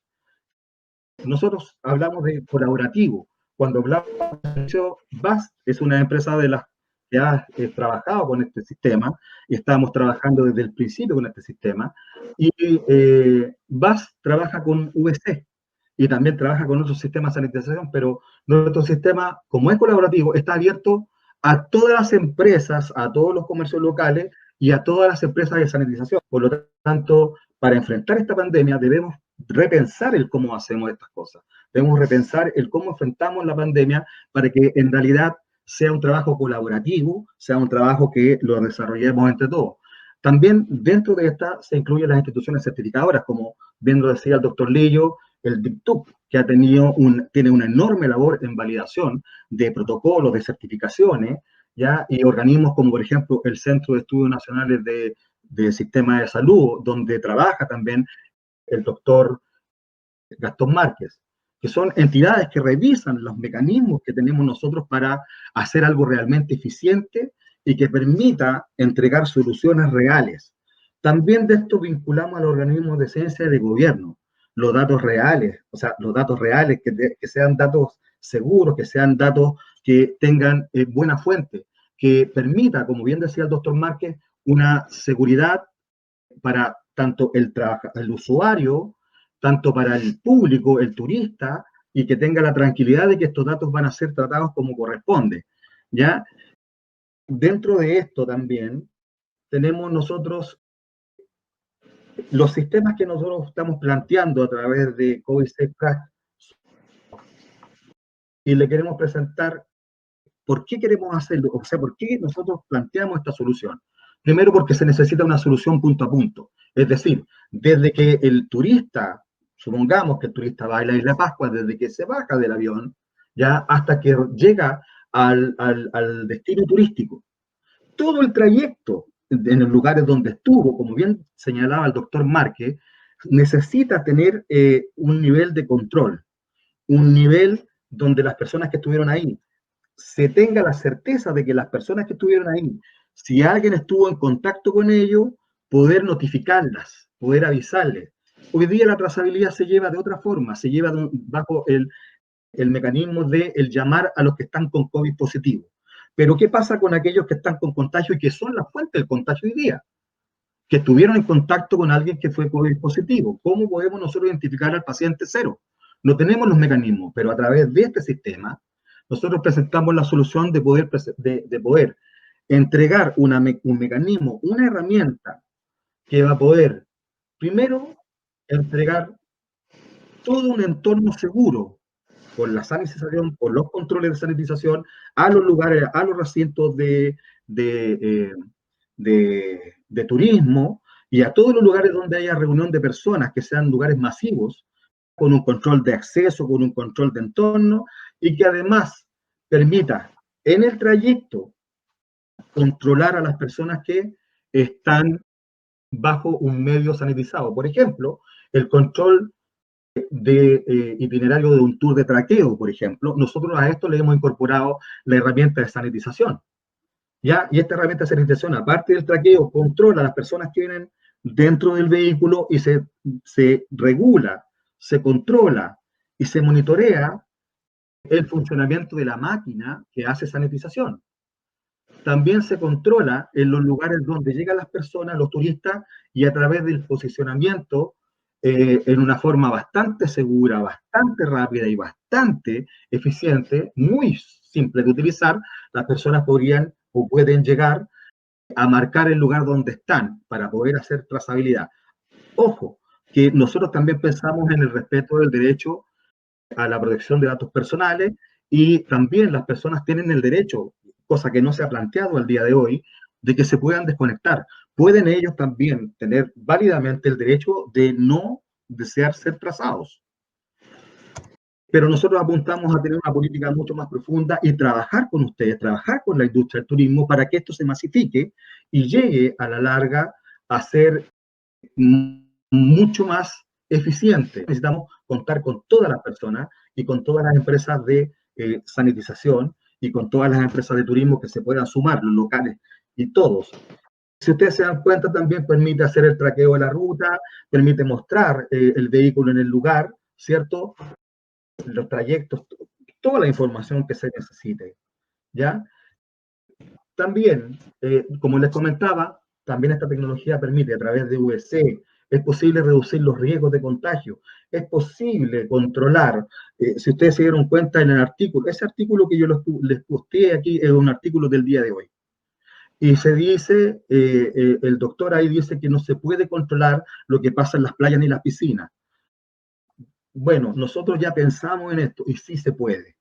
Nosotros hablamos de colaborativo. Cuando hablamos de servicio, BAST es una empresa de las que ha trabajado con este sistema, y estamos trabajando desde el principio con este sistema, y BAST trabaja con VC, y también trabaja con otros sistemas de sanitización, pero nuestro sistema, como es colaborativo, está abierto a todas las empresas, a todos los comercios locales y a todas las empresas de sanitización. Por lo tanto, para enfrentar esta pandemia debemos repensar el cómo hacemos estas cosas. Debemos repensar el cómo enfrentamos la pandemia para que en realidad sea un trabajo colaborativo, sea un trabajo que lo desarrollemos entre todos. También dentro de esta se incluyen las instituciones certificadoras, como bien lo decía el doctor Lillo, el DICTUC, que ha tiene una enorme labor en validación de protocolos, de certificaciones, ¿ya? Y organismos como, por ejemplo, el Centro de Estudios Nacionales de Sistemas de Salud, donde trabaja también el doctor Gastón Márquez, que son entidades que revisan los mecanismos que tenemos nosotros para hacer algo realmente eficiente y que permita entregar soluciones reales. También de esto vinculamos a los organismos de ciencia y de gobierno, los datos reales, o sea, los datos reales, que sean datos seguros, que sean datos que tengan buena fuente, que permita, como bien decía el doctor Márquez, una seguridad para tanto el usuario, tanto para el público, el turista, y que tenga la tranquilidad de que estos datos van a ser tratados como corresponde, ¿ya? Dentro de esto también tenemos nosotros los sistemas que nosotros estamos planteando a través de COVID SafeTrack, y le queremos presentar por qué queremos hacerlo, o sea, por qué nosotros planteamos esta solución. Primero, porque se necesita una solución punto a punto, es decir, desde que el turista, supongamos que el turista va a la Isla Pascua, desde que se baja del avión, ya hasta que llega al destino turístico. Todo el trayecto en los lugares donde estuvo, como bien señalaba el doctor Márquez, necesita tener un nivel de control, un nivel donde las personas que estuvieron ahí, se tenga la certeza de que las personas que estuvieron ahí, si alguien estuvo en contacto con ellos, poder notificarlas, poder avisarles. Hoy día la trazabilidad se lleva de otra forma, se lleva bajo el mecanismo de el llamar a los que están con COVID positivo. Pero ¿qué pasa con aquellos que están con contagio y que son la fuente del contagio hoy día? Que estuvieron en contacto con alguien que fue COVID positivo. ¿Cómo podemos nosotros identificar al paciente cero? No tenemos los mecanismos, pero a través de este sistema, nosotros presentamos la solución de poder entregar un mecanismo, una herramienta que va a poder, primero, entregar todo un entorno seguro, con la sanitización, con los controles de sanitización, a los lugares, a los recintos de turismo y a todos los lugares donde haya reunión de personas, que sean lugares masivos, con un control de acceso, con un control de entorno, y que además permita en el trayecto controlar a las personas que están bajo un medio sanitizado. Por ejemplo, el control de itinerario de un tour de traqueo, por ejemplo, nosotros a esto le hemos incorporado la herramienta de sanitización, ¿ya? Y esta herramienta de sanitización, aparte del traqueo, controla a las personas que vienen dentro del vehículo y se regula, se controla y se monitorea el funcionamiento de la máquina que hace sanitización. También se controla en los lugares donde llegan las personas, los turistas, y a través del posicionamiento en una forma bastante segura, bastante rápida y bastante eficiente, muy simple de utilizar, las personas podrían o pueden llegar a marcar el lugar donde están para poder hacer trazabilidad. Ojo, que nosotros también pensamos en el respeto del derecho a la protección de datos personales, y también las personas tienen el derecho, cosa que no se ha planteado al día de hoy, de que se puedan desconectar. Pueden ellos también tener válidamente el derecho de no desear ser trazados. pero nosotros apuntamos a tener una política mucho más profunda y trabajar con ustedes, trabajar con la industria del turismo para que esto se masifique y llegue a la larga a ser mucho más eficiente. Necesitamos contar con todas las personas y con todas las empresas de sanitización y con todas las empresas de turismo que se puedan sumar, los locales y todos. Si ustedes se dan cuenta, también permite hacer el traqueo de la ruta, permite mostrar el vehículo en el lugar, ¿cierto? Los trayectos, toda la información que se necesite, ¿ya? También, como les comentaba, también esta tecnología permite a través de VC, es posible reducir los riesgos de contagio, es posible controlar, si ustedes se dieron cuenta en el artículo, ese artículo que yo les posteé aquí es un artículo del día de hoy. Y se dice, el doctor ahí dice que no se puede controlar lo que pasa en las playas ni las piscinas. Bueno, nosotros ya pensamos en esto y sí se puede.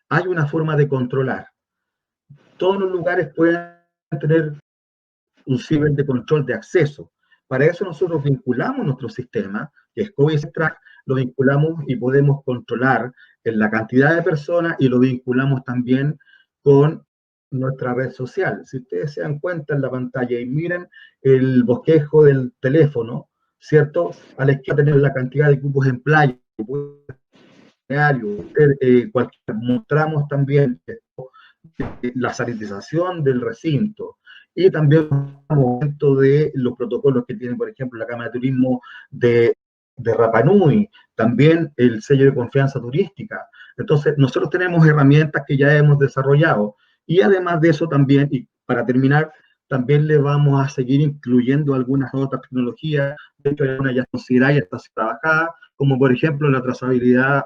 Hay una forma de controlar. Todos los lugares pueden tener un nivel de control de acceso. Para eso nosotros vinculamos nuestro sistema, que es COVID-Track, lo vinculamos y podemos controlar en la cantidad de personas y lo vinculamos también con nuestra red social. Si ustedes se dan cuenta en la pantalla y miren el bosquejo del teléfono, ¿cierto? A la izquierda tenemos la cantidad de cupos en playa, mostramos también la sanitización del recinto y también un momento de los protocolos que tiene, por ejemplo, la Cámara de Turismo de Rapa Nui, también el sello de confianza turística. Entonces, nosotros tenemos herramientas que ya hemos desarrollado y además de eso también, y para terminar, también le vamos a seguir incluyendo algunas otras tecnologías, de hecho hay una ya considerada y está trabajada, como por ejemplo la trazabilidad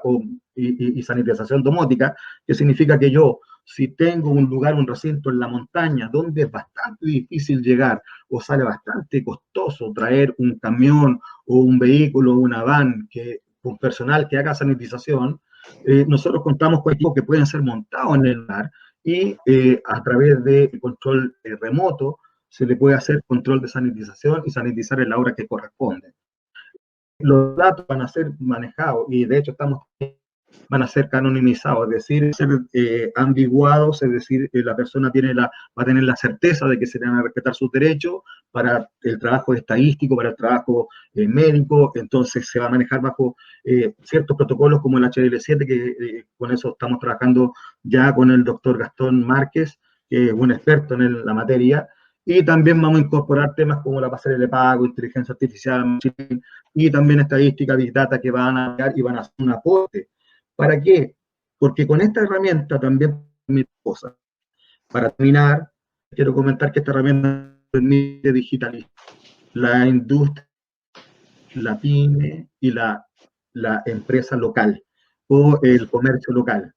y sanitización domótica, que significa que yo, si tengo un lugar, un recinto en la montaña, donde es bastante difícil llegar, o sale bastante costoso traer un camión, o un vehículo, una van, con personal que haga sanitización, nosotros contamos con equipos que pueden ser montados en el lugar, y a través de control remoto se le puede hacer control de sanitización y sanitizar en la hora que corresponde. Los datos van a ser manejados y de hecho van a ser canonizados, es decir, ser ambiguados, es decir, la persona va a tener la certeza de que se le van a respetar sus derechos para el trabajo estadístico, para el trabajo médico, entonces se va a manejar bajo ciertos protocolos como el HDL7, que con eso estamos trabajando ya con el doctor Gastón Márquez, que es un experto en la materia, y también vamos a incorporar temas como la pasarela de pago, inteligencia artificial, y también estadística, Big Data, que van a dar y van a hacer un aporte. ¿Para qué? Porque con esta herramienta también permite cosas. Para terminar, quiero comentar que esta herramienta permite digitalizar la industria, la pyme y la empresa local o el comercio local.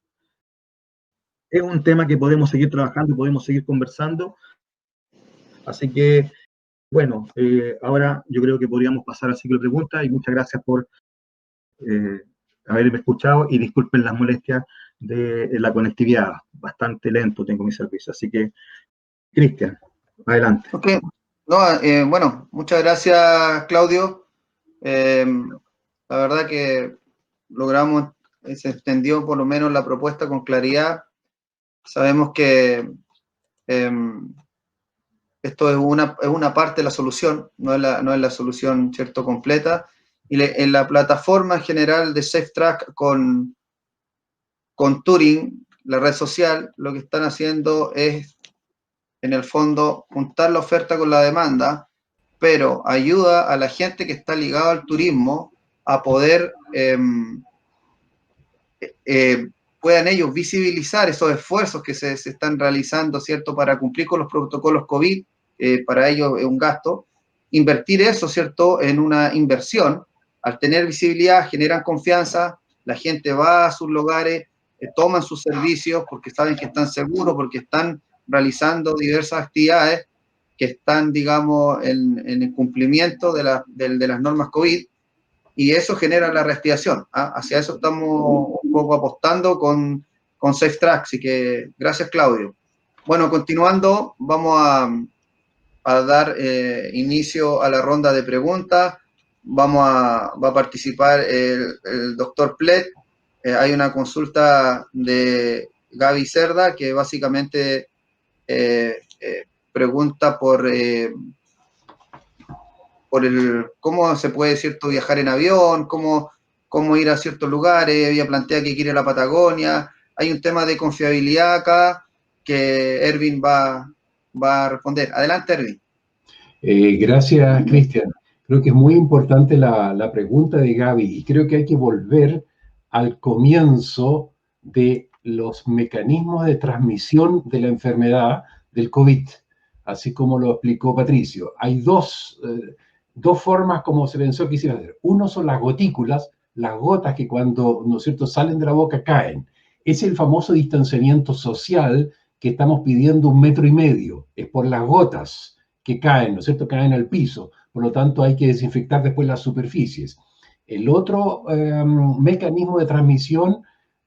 Es un tema que podemos seguir trabajando y podemos seguir conversando. Así que, bueno, ahora yo creo que podríamos pasar al ciclo de preguntas y muchas gracias por haberme escuchado y disculpen las molestias de la conectividad. Bastante lento tengo mi servicio. Así que, Cristian, adelante. Ok. No, bueno, muchas gracias, Claudio. La verdad que logramos, se extendió por lo menos la propuesta con claridad. Sabemos que esto es una parte de la solución, no es la solución, ¿cierto?, completa. Y en la plataforma en general de SafeTrack con Turing, la red social, lo que están haciendo es, en el fondo, juntar la oferta con la demanda, pero ayuda a la gente que está ligada al turismo a poder, puedan ellos visibilizar esos esfuerzos que se están realizando, ¿cierto?, para cumplir con los protocolos COVID, para ellos es un gasto, invertir eso, ¿cierto?, en una inversión. Al tener visibilidad, generan confianza, la gente va a sus lugares, toman sus servicios porque saben que están seguros, porque están realizando diversas actividades que están, digamos, en el cumplimiento de las normas COVID, y eso genera la reactivación. Hacia eso estamos un poco apostando con SafeTrack, así que gracias, Claudio. Bueno, continuando, vamos a dar inicio a la ronda de preguntas. Va a participar el doctor Plet, hay una consulta de Gaby Cerda que básicamente pregunta por cómo se puede, ¿cierto?, viajar en avión, cómo ir a ciertos lugares. Ella plantea que quiere la Patagonia. Hay un tema de confiabilidad acá que Erwin va a responder. Adelante, Erwin. Gracias, Cristian. Creo que es muy importante la pregunta de Gaby y creo que hay que volver al comienzo de los mecanismos de transmisión de la enfermedad del COVID, así como lo explicó Patricio. Hay dos formas como se pensó que hicieran hacer. Uno son las gotículas, las gotas que cuando, ¿no es cierto?, salen de la boca caen. Es el famoso distanciamiento social que estamos pidiendo 1,5 metros. Es por las gotas que caen, ¿no es cierto?, caen al piso. Por lo tanto, hay que desinfectar después las superficies. El otro mecanismo de transmisión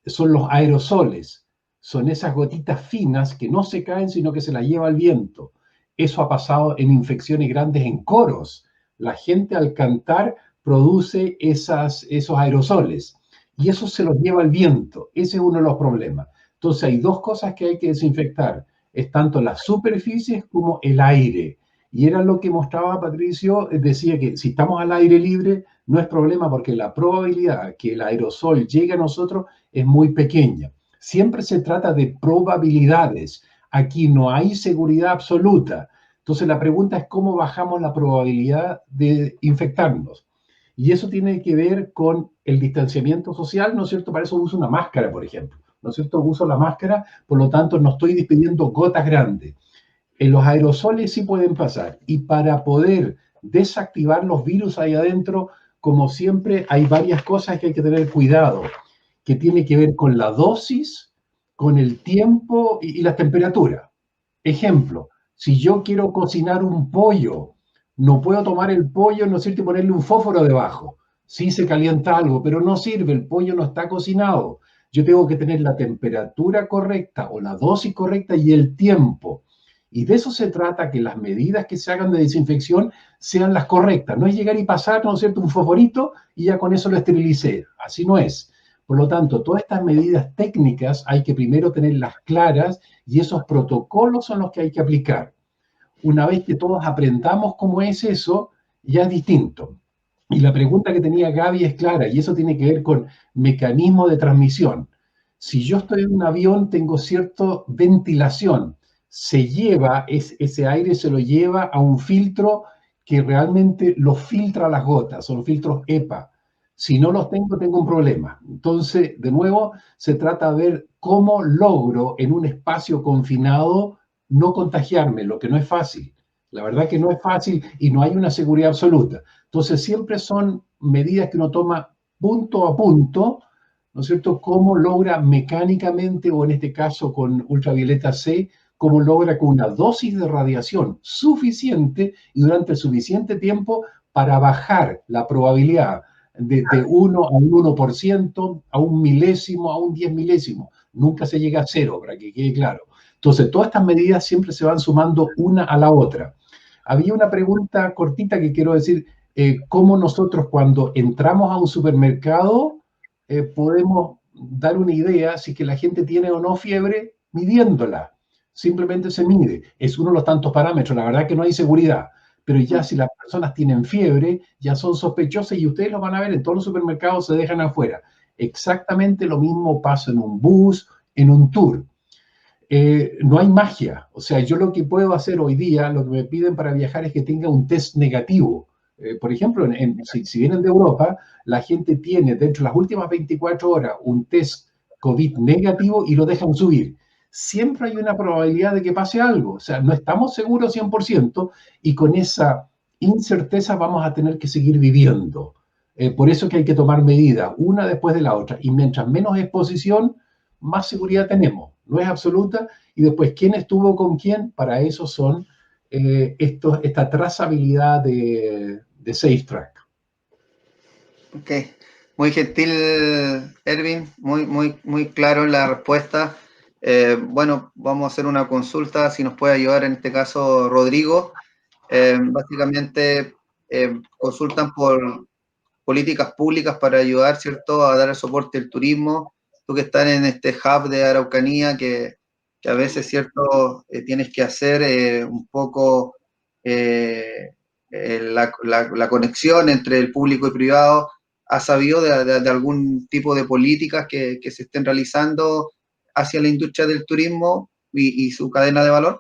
son los aerosoles. Son esas gotitas finas que no se caen, sino que se las lleva el viento. Eso ha pasado en infecciones grandes en coros. La gente al cantar produce esos aerosoles y eso se los lleva el viento. Ese es uno de los problemas. Entonces hay dos cosas que hay que desinfectar. Es tanto las superficies como el aire. Y era lo que mostraba Patricio, decía que si estamos al aire libre no es problema porque la probabilidad que el aerosol llegue a nosotros es muy pequeña. Siempre se trata de probabilidades. Aquí no hay seguridad absoluta. Entonces la pregunta es cómo bajamos la probabilidad de infectarnos. Y eso tiene que ver con el distanciamiento social, ¿no es cierto? Para eso uso una máscara, por ejemplo. ¿No es cierto? Uso la máscara, por lo tanto no estoy despidiendo gotas grandes. En los aerosoles sí pueden pasar. Y para poder desactivar los virus ahí adentro, como siempre, hay varias cosas que hay que tener cuidado, que tiene que ver con la dosis, con el tiempo y la temperatura. Ejemplo, si yo quiero cocinar un pollo, no puedo tomar el pollo, ¿no es cierto?, y ponerle un fósforo debajo. Sí se calienta algo, pero no sirve, el pollo no está cocinado. Yo tengo que tener la temperatura correcta o la dosis correcta y el tiempo. Y de eso se trata, que las medidas que se hagan de desinfección sean las correctas. No es llegar y pasar, ¿no es cierto?, un fosforito y ya con eso lo esterilicé. Así no es. Por lo tanto, todas estas medidas técnicas hay que primero tenerlas claras y esos protocolos son los que hay que aplicar. Una vez que todos aprendamos cómo es eso, ya es distinto. Y la pregunta que tenía Gaby es clara, y eso tiene que ver con mecanismo de transmisión. Si yo estoy en un avión, tengo cierta ventilación. Se lleva, ese aire se lo lleva a un filtro que realmente lo filtra las gotas, son filtros EPA. Si no los tengo, tengo un problema. Entonces, de nuevo, se trata de ver cómo logro en un espacio confinado no contagiarme, lo que no es fácil. La verdad que no es fácil y no hay una seguridad absoluta. Entonces, siempre son medidas que uno toma punto a punto, ¿no es cierto?, cómo logra mecánicamente, o en este caso con ultravioleta C, cómo logra con una dosis de radiación suficiente y durante suficiente tiempo para bajar la probabilidad de 1 a un 1%, a un milésimo, a un 10 milésimo. Nunca se llega a 0, para que quede claro. Entonces, todas estas medidas siempre se van sumando una a la otra. Había una pregunta cortita que quiero decir, cómo nosotros cuando entramos a un supermercado podemos dar una idea si que la gente tiene o no fiebre midiéndola. Simplemente se mide. Es uno de los tantos parámetros. La verdad que no hay seguridad. Pero ya si las personas tienen fiebre, ya son sospechosas y ustedes lo van a ver en todos los supermercados, se dejan afuera. Exactamente lo mismo pasa en un bus, en un tour. No hay magia. O sea, yo lo que puedo hacer hoy día, lo que me piden para viajar es que tenga un test negativo. Por ejemplo, si vienen de Europa, la gente tiene dentro de las últimas 24 horas un test COVID negativo y lo dejan subir. Siempre hay una probabilidad de que pase algo. O sea, no estamos seguros 100% y con esa incerteza vamos a tener que seguir viviendo. Por eso que hay que tomar medidas, una después de la otra. Y mientras menos exposición, más seguridad tenemos. No es absoluta. Y después, ¿quién estuvo con quién? Para eso son esta trazabilidad de SafeTrack. Ok. Muy gentil, Erwin. Muy claro en la respuesta. Bueno, vamos a hacer una consulta, si nos puede ayudar en este caso Rodrigo. Básicamente consultan por políticas públicas para ayudar, ¿cierto?, a dar el soporte al turismo. Tú que estás en este hub de Araucanía, que a veces, ¿cierto?, tienes que hacer un poco la conexión entre el público y privado. ¿Has sabido de algún tipo de políticas que se estén realizando hacia la industria del turismo y su cadena de valor?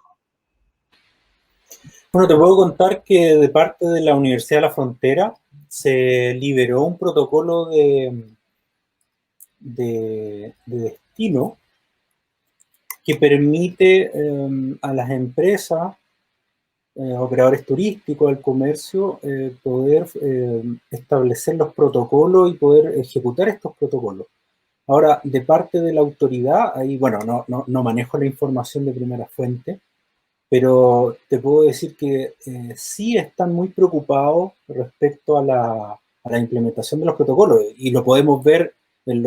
Bueno, te puedo contar que de parte de la Universidad de la Frontera se liberó un protocolo de destino que permite a las empresas, operadores turísticos, al comercio, poder establecer los protocolos y poder ejecutar estos protocolos. Ahora, de parte de la autoridad, ahí, bueno, no manejo la información de primera fuente, pero te puedo decir que sí están muy preocupados respecto a la implementación de los protocolos, y lo podemos ver en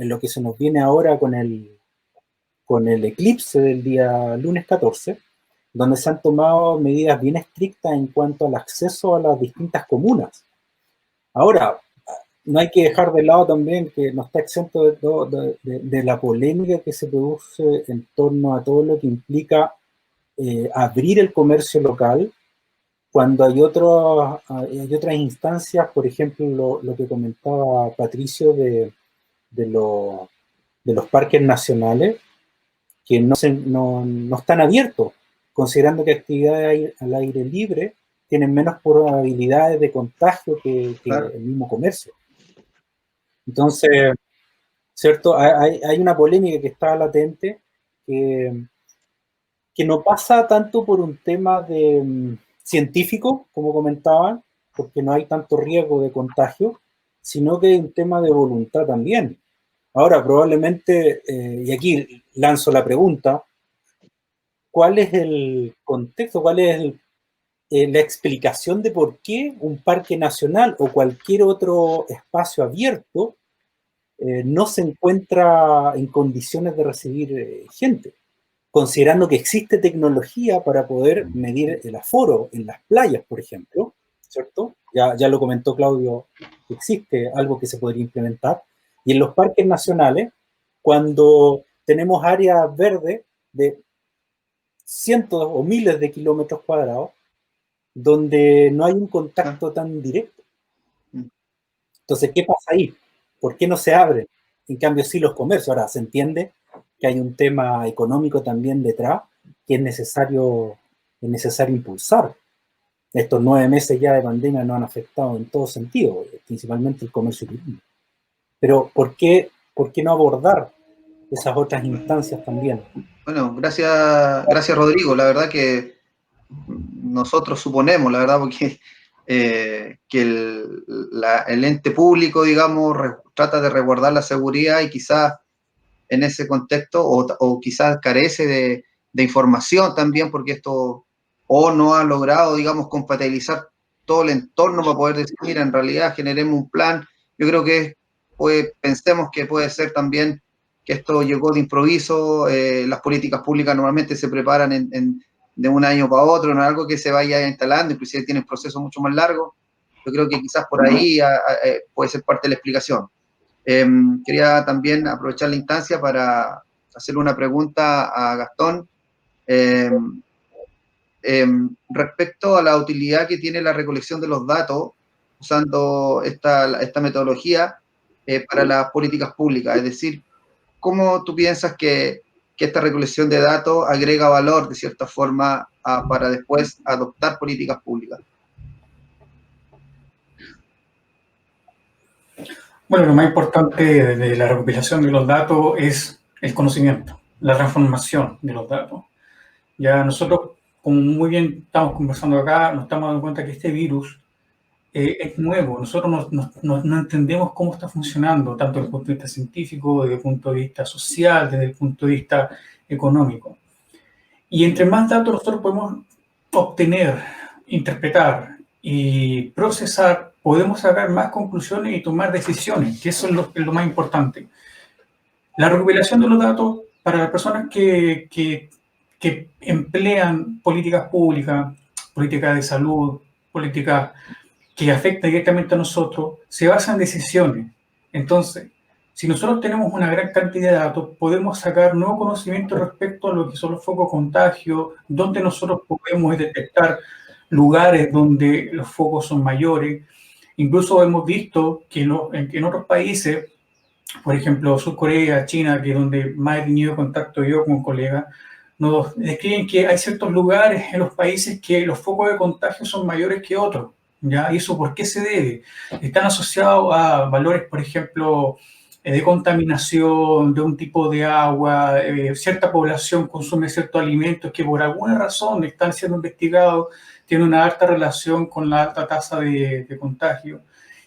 lo que se nos viene ahora con el eclipse del día lunes 14, donde se han tomado medidas bien estrictas en cuanto al acceso a las distintas comunas. Ahora, no hay que dejar de lado también que no está exento de la polémica que se produce en torno a todo lo que implica abrir el comercio local, cuando hay otras instancias, por ejemplo, lo que comentaba Patricio de los parques nacionales, que no están abiertos, considerando que actividades al aire libre tienen menos probabilidades de contagio que el mismo comercio. Entonces, ¿cierto? Hay una polémica que está latente, que no pasa tanto por un tema científico, como comentaban, porque no hay tanto riesgo de contagio, sino que hay un tema de voluntad también. Ahora, probablemente, y aquí lanzo la pregunta, ¿cuál es el contexto, cuál es la explicación de por qué un parque nacional o cualquier otro espacio abierto no se encuentra en condiciones de recibir gente? Considerando que existe tecnología para poder medir el aforo en las playas, por ejemplo, ¿cierto? Ya lo comentó Claudio, que existe algo que se podría implementar. Y en los parques nacionales, cuando tenemos áreas verdes de cientos o miles de kilómetros cuadrados, donde no hay un contacto tan directo. Entonces, ¿qué pasa ahí? ¿Por qué no se abre? En cambio, sí los comercios. Ahora, se entiende que hay un tema económico también detrás que es necesario impulsar. Estos 9 meses ya de pandemia nos han afectado en todo sentido, principalmente el comercio y turismo. Pero ¿por qué no abordar esas otras instancias también? Bueno, gracias Rodrigo. La verdad que nosotros suponemos, la verdad, porque que el ente público, digamos, trata de resguardar la seguridad y quizás en ese contexto, o quizás carece de información también, porque esto o no ha logrado, digamos, compatibilizar todo el entorno para poder decir, mira, en realidad generemos un plan. Yo creo que pensemos que puede ser también que esto llegó de improviso. Las políticas públicas normalmente se preparan de un año para otro, no es algo que se vaya instalando, inclusive tienen procesos mucho más largos. Yo creo que quizás por ahí puede ser parte de la explicación. Quería también aprovechar la instancia para hacerle una pregunta a Gastón respecto a la utilidad que tiene la recolección de los datos usando esta metodología para las políticas públicas. Es decir, ¿cómo tú piensas que esta recolección de datos agrega valor de cierta forma para después adoptar políticas públicas? Bueno, lo más importante de la recopilación de los datos es el conocimiento, la transformación de los datos. Ya nosotros, como muy bien estamos conversando acá, nos estamos dando cuenta que este virus es nuevo. Nosotros no entendemos cómo está funcionando, tanto desde el punto de vista científico, desde el punto de vista social, desde el punto de vista económico. Y entre más datos nosotros podemos obtener, interpretar y procesar, podemos sacar más conclusiones y tomar decisiones, que eso es lo más importante. La recopilación de los datos para las personas que emplean políticas públicas, políticas de salud, políticas que afecta directamente a nosotros, se basa en decisiones. Entonces, si nosotros tenemos una gran cantidad de datos, podemos sacar nuevo conocimiento respecto a lo que son los focos de contagio, donde nosotros podemos detectar lugares donde los focos son mayores. Incluso hemos visto que en otros países, por ejemplo, Sur Corea, China, que es donde más he tenido contacto yo con colegas, nos describen que hay ciertos lugares en los países que los focos de contagio son mayores que otros. ¿Ya? ¿Y eso por qué se debe? Están asociados a valores, por ejemplo, de contaminación, de un tipo de agua, cierta población consume ciertos alimentos que por alguna razón están siendo investigados, tienen una alta relación con la alta tasa de contagio.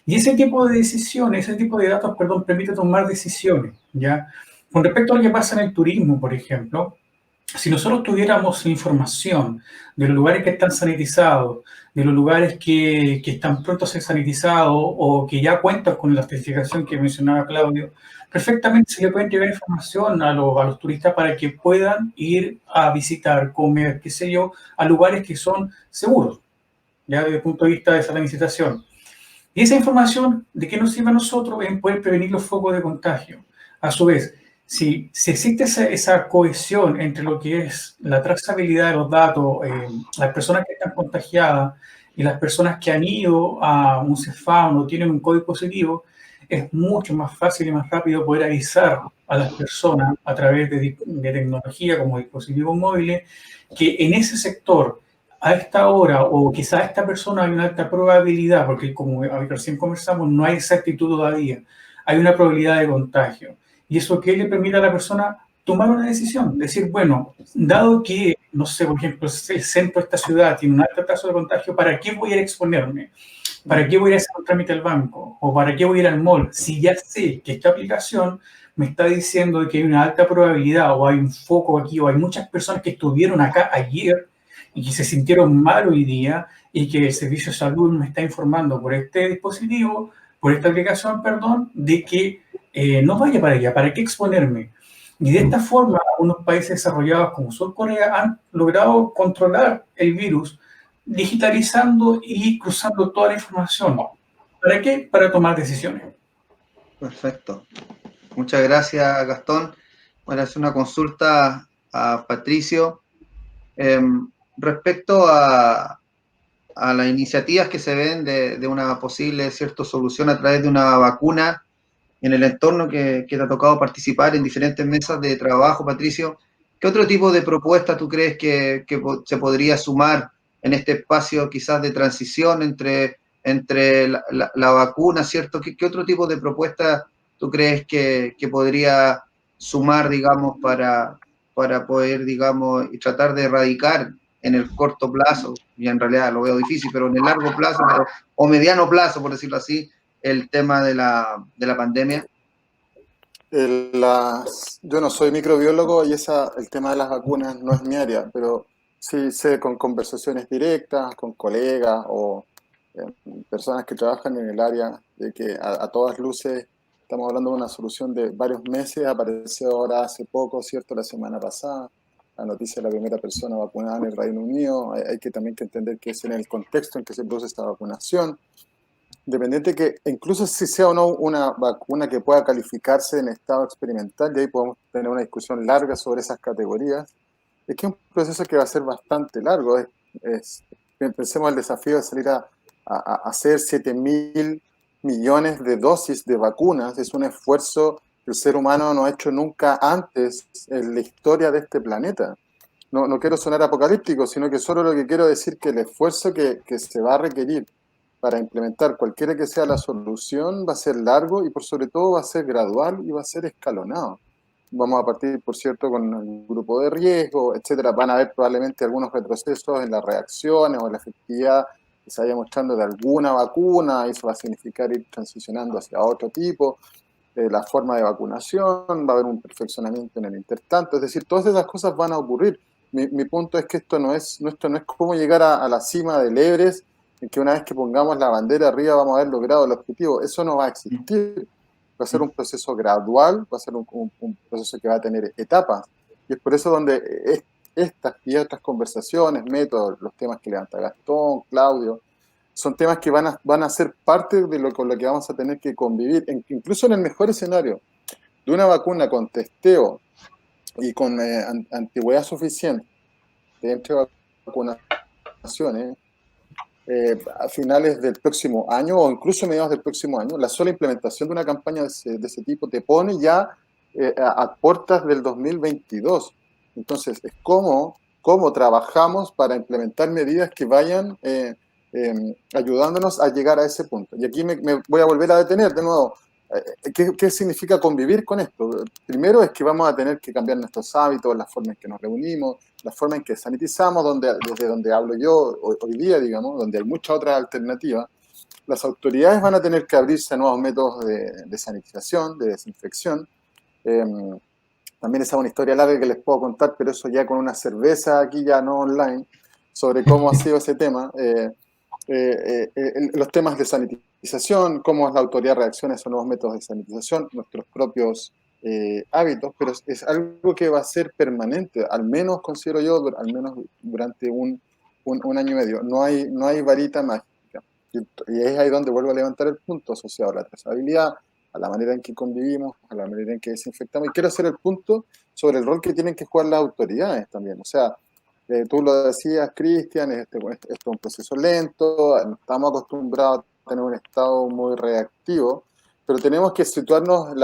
Y ese tipo de decisiones, ese tipo de datos, perdón, permite tomar decisiones, ¿ya? Con respecto a lo que pasa en el turismo, por ejemplo, si nosotros tuviéramos información de los lugares que están sanitizados, de los lugares que están pronto a ser sanitizados o que ya cuentan con la certificación que mencionaba Claudio, perfectamente se le puede entregar información a los turistas para que puedan ir a visitar, comer, qué sé yo, a lugares que son seguros, ya desde el punto de vista de sanitización. Y esa información, ¿de qué nos sirve a nosotros? En poder prevenir los focos de contagio. A su vez, si existe esa cohesión entre lo que es la trazabilidad de los datos, las personas que están contagiadas y las personas que han ido a un CEFAM o tienen un código positivo, es mucho más fácil y más rápido poder avisar a las personas a través de tecnología como dispositivos móviles que en ese sector, a esta hora o quizás a esta persona hay una alta probabilidad, porque como recién conversamos, no hay exactitud todavía, hay una probabilidad de contagio. Y eso que le permite a la persona tomar una decisión, decir, bueno, dado que, no sé, por ejemplo, el centro de esta ciudad tiene un alto caso de contagio, ¿para qué voy a ir a exponerme? ¿Para qué voy a ir a hacer un trámite al banco? ¿O para qué voy a ir al mall? Si ya sé que esta aplicación me está diciendo que hay una alta probabilidad o hay un foco aquí o hay muchas personas que estuvieron acá ayer y que se sintieron mal hoy día y que el servicio de salud me está informando por este dispositivo, por esta aplicación, perdón, de que no vaya para allá, ¿para qué exponerme? Y de esta forma, algunos países desarrollados como Sur Corea han logrado controlar el virus digitalizando y cruzando toda la información. ¿Para qué? Para tomar decisiones. Perfecto. Muchas gracias, Gastón. Voy a hacer una consulta a Patricio. Respecto a las iniciativas que se ven de una posible solución a través de una vacuna en el entorno que te ha tocado participar en diferentes mesas de trabajo, Patricio, ¿qué otro tipo de propuesta tú crees que se podría sumar en este espacio quizás de transición entre la vacuna, ¿cierto? ¿Qué otro tipo de propuesta tú crees que podría sumar, digamos, para poder, digamos, y tratar de erradicar en el corto plazo, y en realidad lo veo difícil, pero en el largo plazo, o mediano plazo, por decirlo así, el tema de la pandemia? Yo no soy microbiólogo y el tema de las vacunas no es mi área, pero sí sé con conversaciones directas con colegas o personas que trabajan en el área de que a todas luces estamos hablando de una solución de varios meses. Apareció ahora hace poco, ¿cierto? La semana pasada, la noticia de la primera persona vacunada en el Reino Unido. Hay que también entender que es en el contexto en que se produce esta vacunación. Independiente que incluso si sea o no una vacuna que pueda calificarse en estado experimental, y ahí podemos tener una discusión larga sobre esas categorías, es que es un proceso que va a ser bastante largo. Pensemos el desafío de salir a hacer 7.000 millones de dosis de vacunas. Es un esfuerzo que el ser humano no ha hecho nunca antes en la historia de este planeta. No quiero sonar apocalíptico, sino que solo lo que quiero decir que el esfuerzo que se va a requerir para implementar cualquiera que sea la solución va a ser largo y por sobre todo va a ser gradual y va a ser escalonado. Vamos a partir, por cierto, con un grupo de riesgo, etcétera. Van a haber probablemente algunos retrocesos en las reacciones o en la efectividad que se vaya mostrando de alguna vacuna, y eso va a significar ir transicionando hacia otro tipo. La forma de vacunación, va a haber un perfeccionamiento en el intertanto, es decir, todas esas cosas van a ocurrir. Mi punto es que esto no es como llegar a la cima del Everest, en que una vez que pongamos la bandera arriba vamos a haber logrado el objetivo. Eso no va a existir. Va a ser un proceso gradual, va a ser un proceso que va a tener etapas. Y es por eso donde estas y otras conversaciones, métodos, los temas que levanta Gastón, Claudio, son temas que van a ser parte de con lo que vamos a tener que convivir, incluso en el mejor escenario, de una vacuna con testeo y con antigüedad suficiente entre vacunaciones, a finales del próximo año o incluso a mediados del próximo año, la sola implementación de una campaña de ese tipo te pone ya a puertas del 2022. Entonces, es cómo trabajamos para implementar medidas que vayan ayudándonos a llegar a ese punto. Y aquí me voy a volver a detener de nuevo. ¿Qué significa convivir con esto? Primero es que vamos a tener que cambiar nuestros hábitos, la forma en que nos reunimos, la forma en que sanitizamos, desde donde hablo yo hoy día, digamos, donde hay muchas otras alternativas. Las autoridades van a tener que abrirse a nuevos métodos de sanitización, de desinfección. También esa es una historia larga que les puedo contar, pero eso ya con una cerveza aquí, ya no online, sobre cómo ha sido ese tema. Los temas de sanitización, cómo la autoridad reacciona a esos nuevos métodos de sanitización, nuestros propios hábitos, pero es algo que va a ser permanente, al menos considero yo, al menos durante un año y medio. No hay varita mágica. Y es ahí donde vuelvo a levantar el punto asociado a la trazabilidad, a la manera en que convivimos, a la manera en que desinfectamos. Y quiero hacer el punto sobre el rol que tienen que jugar las autoridades también. O sea, tú lo decías, Cristian, esto es un proceso lento, estamos acostumbrados a tener un estado muy reactivo, pero tenemos que situarnos,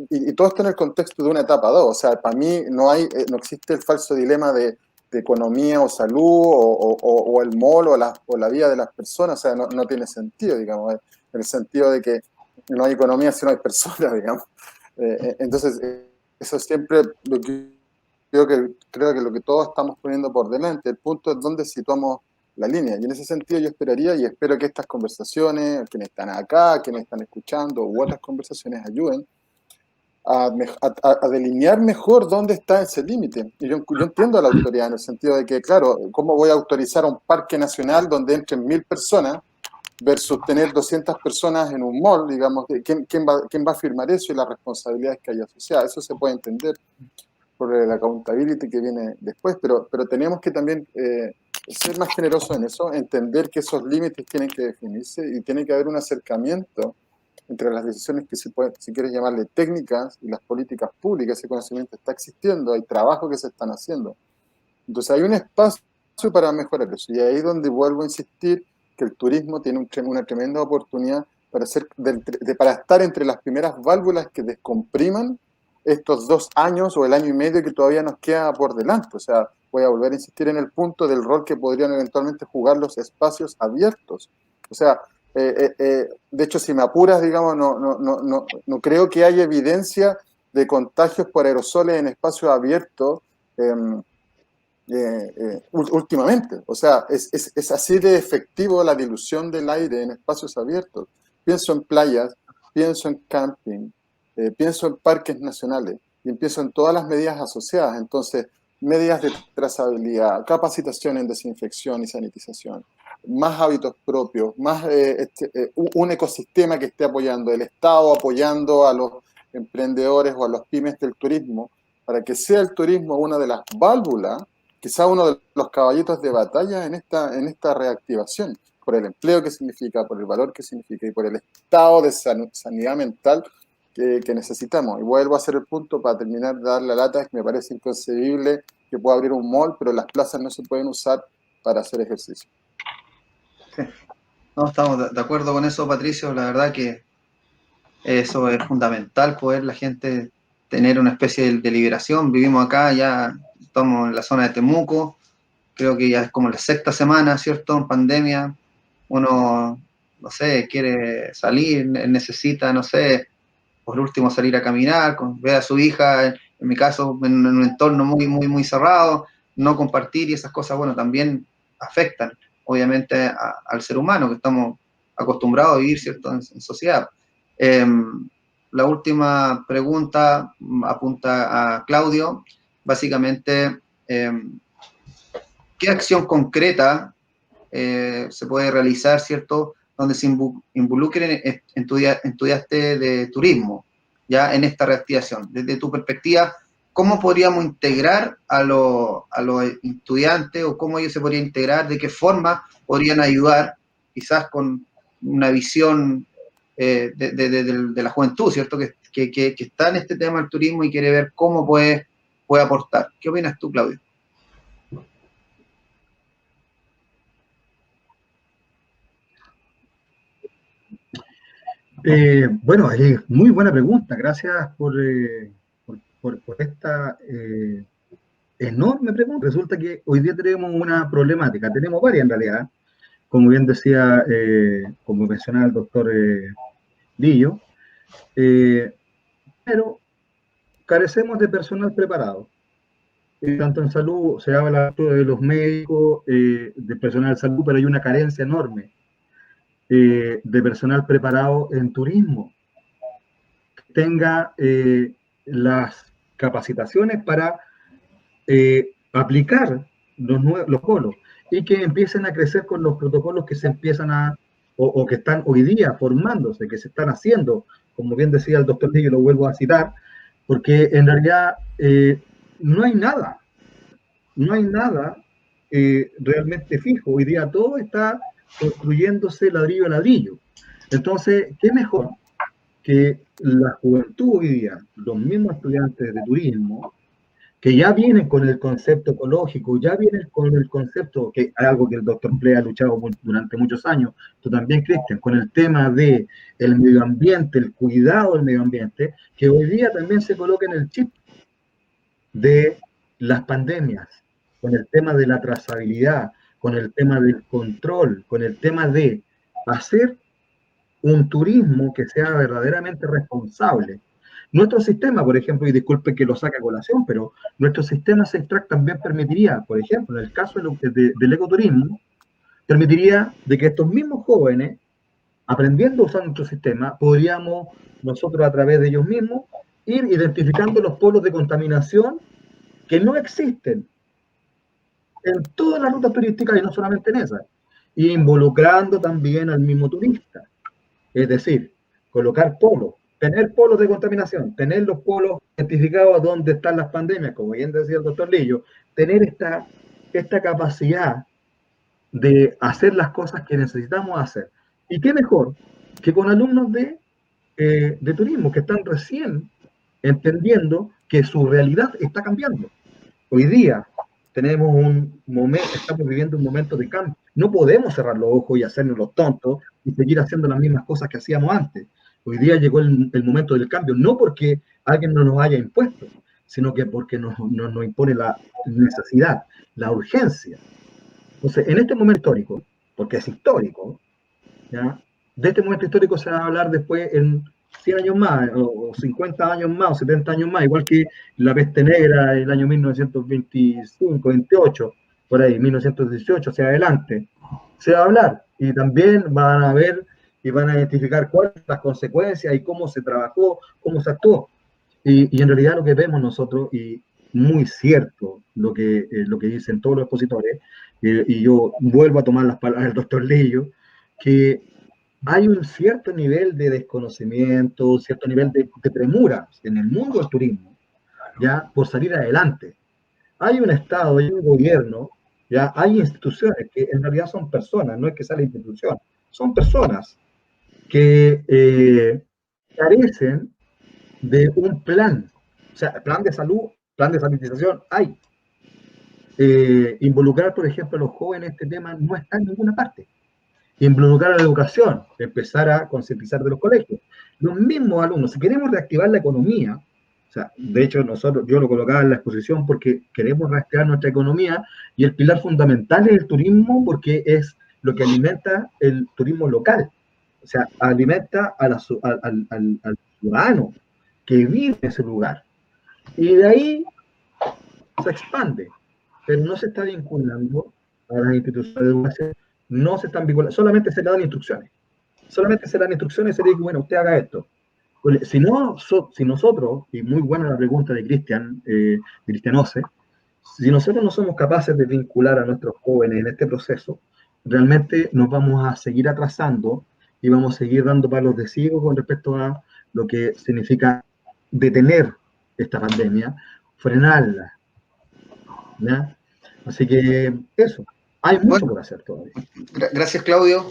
y todo esto en el contexto de una etapa 2, o sea, para mí no existe el falso dilema de economía o salud, o el mall, o la vida de las personas, o sea, no tiene sentido, digamos, en el sentido de que no hay economía si no hay personas, digamos. Entonces, eso siempre lo que creo que lo que todos estamos poniendo por delante, el punto es dónde situamos la línea. Y en ese sentido yo esperaría y espero que estas conversaciones, quienes están acá, quienes están escuchando, u otras conversaciones ayuden a delinear mejor dónde está ese límite. Y yo entiendo a la autoridad en el sentido de que, claro, ¿cómo voy a autorizar a un parque nacional donde entren 1000 personas versus tener 200 personas en un mall? Digamos, ¿quién va a firmar eso y las responsabilidades que hay asociadas? Eso se puede entender por la accountability que viene después, pero tenemos que también ser más generosos en eso, entender que esos límites tienen que definirse y tiene que haber un acercamiento entre las decisiones que si quieres llamarle técnicas y las políticas públicas. Ese conocimiento está existiendo, hay trabajo que se están haciendo. Entonces hay un espacio para mejorar eso, y ahí es donde vuelvo a insistir que el turismo tiene una tremenda oportunidad para estar entre las primeras válvulas que descompriman estos 2 años o el año y medio que todavía nos queda por delante. O sea, voy a volver a insistir en el punto del rol que podrían eventualmente jugar los espacios abiertos. O sea, de hecho, si me apuras, digamos, no creo que haya evidencia de contagios por aerosoles en espacios abiertos últimamente. O sea, es así de efectivo la dilución del aire en espacios abiertos. Pienso en playas, pienso en camping, pienso en parques nacionales y pienso en todas las medidas asociadas. Entonces, medidas de trazabilidad, capacitación en desinfección y sanitización, más hábitos propios, más un ecosistema que esté apoyando, el Estado apoyando a los emprendedores o a los pymes del turismo, para que sea el turismo una de las válvulas, quizá uno de los caballitos de batalla en esta reactivación, por el empleo que significa, por el valor que significa y por el estado de sanidad mental que necesitamos. Y vuelvo a hacer el punto para terminar de dar la lata, es que me parece inconcebible que pueda abrir un mall, pero las plazas no se pueden usar para hacer ejercicio. Sí. No, estamos de acuerdo con eso, Patricio. La verdad que eso es fundamental, poder la gente tener una especie de liberación. Vivimos acá, ya estamos en la zona de Temuco, creo que ya es como la 6ª semana, ¿cierto?, en pandemia. Uno, no sé, quiere salir, necesita, no sé, por último salir a caminar, ver a su hija, en mi caso, en un entorno muy, muy, muy cerrado, no compartir, y esas cosas, bueno, también afectan, obviamente, al ser humano, que estamos acostumbrados a vivir, ¿cierto?, en sociedad. La última pregunta apunta a Claudio, básicamente, ¿qué acción concreta se puede realizar, ¿cierto?, donde se involucren estudiantes de turismo, ya en esta reactivación? Desde tu perspectiva, ¿cómo podríamos integrar a los estudiantes, o cómo ellos se podrían integrar, de qué forma podrían ayudar quizás con una visión de la juventud, ¿cierto? Que está en este tema del turismo y quiere ver cómo puede aportar. ¿Qué opinas tú, Claudio? Bueno, muy buena pregunta. Gracias por esta enorme pregunta. Resulta que hoy día tenemos una problemática. Tenemos varias en realidad. Como bien decía, como mencionaba el doctor Lillo, pero carecemos de personal preparado. Tanto en salud, se habla de los médicos, de personal de salud, pero hay una carencia enorme de personal preparado en turismo, que tenga las capacitaciones para aplicar los polos y que empiecen a crecer con los protocolos que se empiezan o que están hoy día formándose, que se están haciendo, como bien decía el doctor Lillo, lo vuelvo a citar, porque en realidad no hay nada realmente fijo. Hoy día todo está construyéndose ladrillo a ladrillo. Entonces, ¿qué mejor que la juventud hoy día, los mismos estudiantes de turismo, que ya vienen con el concepto ecológico, ya vienen con el concepto, que es algo que el doctor Plea ha luchado durante muchos años, tú también, Cristian, con el tema del medio ambiente, el cuidado del medio ambiente, que hoy día también se coloca en el chip de las pandemias, con el tema de la trazabilidad, con el tema del control, con el tema de hacer un turismo que sea verdaderamente responsable. Nuestro sistema, por ejemplo, y disculpe que lo saque a colación, pero nuestro sistema Seitrac también permitiría, por ejemplo, en el caso del ecoturismo, permitiría de que estos mismos jóvenes, aprendiendo a usar nuestro sistema, podríamos nosotros a través de ellos mismos ir identificando los polos de contaminación que no existen en todas las rutas turísticas y no solamente en esas, y involucrando también al mismo turista. Es decir, colocar polos, tener polos de contaminación, tener los polos identificados a dónde están las pandemias, como bien decía el doctor Lillo, tener esta capacidad de hacer las cosas que necesitamos hacer. Y qué mejor que con alumnos de turismo que están recién entendiendo que su realidad está cambiando. Hoy día tenemos estamos viviendo un momento de cambio. No podemos cerrar los ojos y hacernos los tontos y seguir haciendo las mismas cosas que hacíamos antes. Hoy día llegó el momento del cambio, no porque alguien no nos haya impuesto, sino que porque nos impone la necesidad, la urgencia. Entonces, en este momento histórico, porque es histórico, ¿ya? De este momento histórico se va a hablar después en 100 años más, o 50 años más, o 70 años más, igual que la peste negra, el año 1925, 28, por ahí, 1918, hacia adelante, se va a hablar, y también van a ver y van a identificar cuáles son las consecuencias y cómo se trabajó, cómo se actuó. Y en realidad lo que vemos nosotros, y muy cierto lo que dicen todos los expositores, y yo vuelvo a tomar las palabras del doctor Lillo, que hay un cierto nivel de desconocimiento, un cierto nivel de premura en el mundo del turismo, ya, por salir adelante. Hay un Estado, hay un gobierno, ya, hay instituciones que en realidad son personas, no es que sea la institución, son personas que carecen de un plan, o sea, plan de salud, plan de sanitización, hay. Involucrar, por ejemplo, a los jóvenes en este tema no está en ninguna parte. Involucrar a la educación, empezar a concientizar de los colegios. Los mismos alumnos, si queremos reactivar la economía, o sea, de hecho yo lo colocaba en la exposición porque queremos reactivar nuestra economía y el pilar fundamental es el turismo porque es lo que alimenta el turismo local. O sea, alimenta al ciudadano que vive en ese lugar. Y de ahí se expande, pero no se está vinculando a las instituciones de educación. No se están vinculando, solamente se le dan instrucciones. Solamente se le dan instrucciones y se le dice, bueno, usted haga esto. Si nosotros, y muy buena la pregunta de Cristian Ose, si nosotros no somos capaces de vincular a nuestros jóvenes en este proceso, realmente nos vamos a seguir atrasando y vamos a seguir dando palos de ciego con respecto a lo que significa detener esta pandemia, frenarla, ¿ya? Así que eso. Hay mucho por hacer todavía. Gracias, Claudio.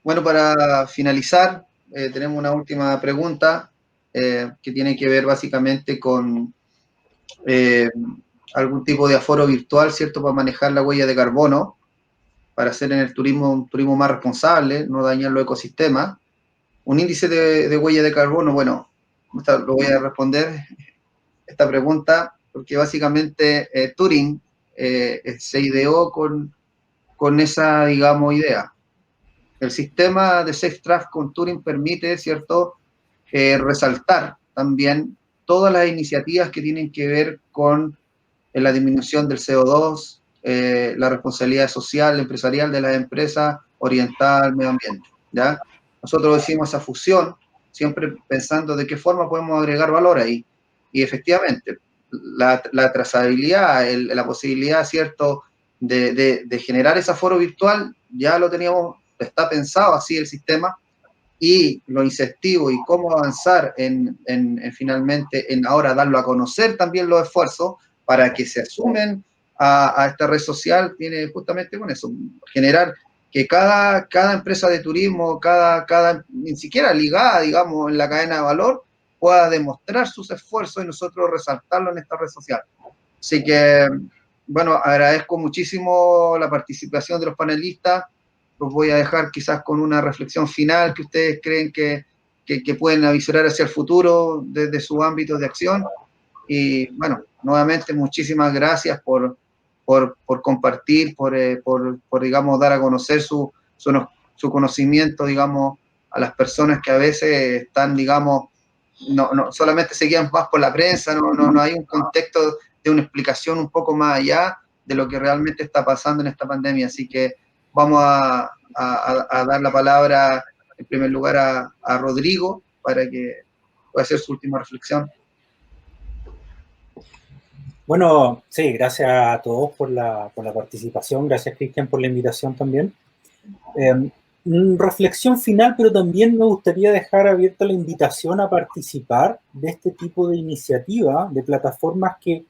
Bueno, para finalizar, tenemos una última pregunta que tiene que ver básicamente con algún tipo de aforo virtual, ¿cierto?, para manejar la huella de carbono, para hacer en el turismo un turismo más responsable, no dañar los ecosistemas. Un índice de huella de carbono, bueno, lo voy a responder esta pregunta, porque básicamente Turing se ideó con esa, digamos, idea. El sistema de SafeTrack con Turing permite, ¿cierto?, resaltar también todas las iniciativas que tienen que ver con la disminución del CO2, la responsabilidad social, empresarial de las empresas orientada al medio ambiente, ¿ya? Nosotros hicimos esa fusión, siempre pensando de qué forma podemos agregar valor ahí. Y efectivamente, la trazabilidad, la posibilidad, ¿cierto?, de generar ese aforo virtual, ya lo teníamos, está pensado así el sistema, y los incentivos y cómo avanzar en finalmente en ahora darlo a conocer también los esfuerzos para que se asumen a esta red social, tiene justamente con eso, generar que cada empresa de turismo, ni siquiera ligada, digamos, en la cadena de valor, pueda demostrar sus esfuerzos y nosotros resaltarlo en esta red social. Así que, bueno, agradezco muchísimo la participación de los panelistas. Los voy a dejar quizás con una reflexión final que ustedes creen que pueden avisorar hacia el futuro desde su ámbito de acción. Y bueno, nuevamente muchísimas gracias por compartir, por digamos, dar a conocer su conocimiento, digamos, a las personas que a veces están, digamos, no solamente se guían más por la prensa, no hay un contexto de una explicación un poco más allá de lo que realmente está pasando en esta pandemia. Así que vamos a dar la palabra en primer lugar a Rodrigo para que pueda hacer su última reflexión. Bueno, sí, gracias a todos por la participación, gracias Cristian por la invitación también. Reflexión final, pero también me gustaría dejar abierta la invitación a participar de este tipo de iniciativa, de plataformas que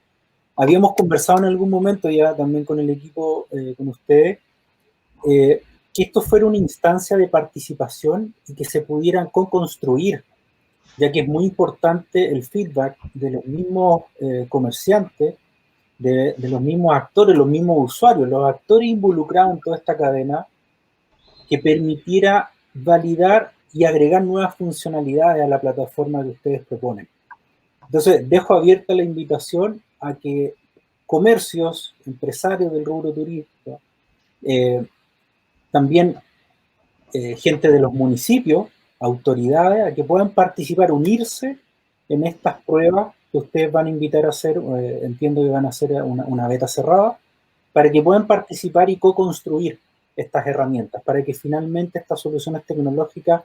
habíamos conversado en algún momento ya también con el equipo, con ustedes, que esto fuera una instancia de participación y que se pudieran co-construir, ya que es muy importante el feedback de los mismos comerciantes, de los mismos actores, los mismos usuarios, los actores involucrados en toda esta cadena, que permitiera validar y agregar nuevas funcionalidades a la plataforma que ustedes proponen. Entonces, dejo abierta la invitación a que comercios, empresarios del rubro turístico, también gente de los municipios, autoridades, a que puedan participar, unirse en estas pruebas que ustedes van a invitar a hacer, entiendo que van a hacer una beta cerrada, para que puedan participar y co-construir estas herramientas, para que finalmente estas soluciones tecnológicas,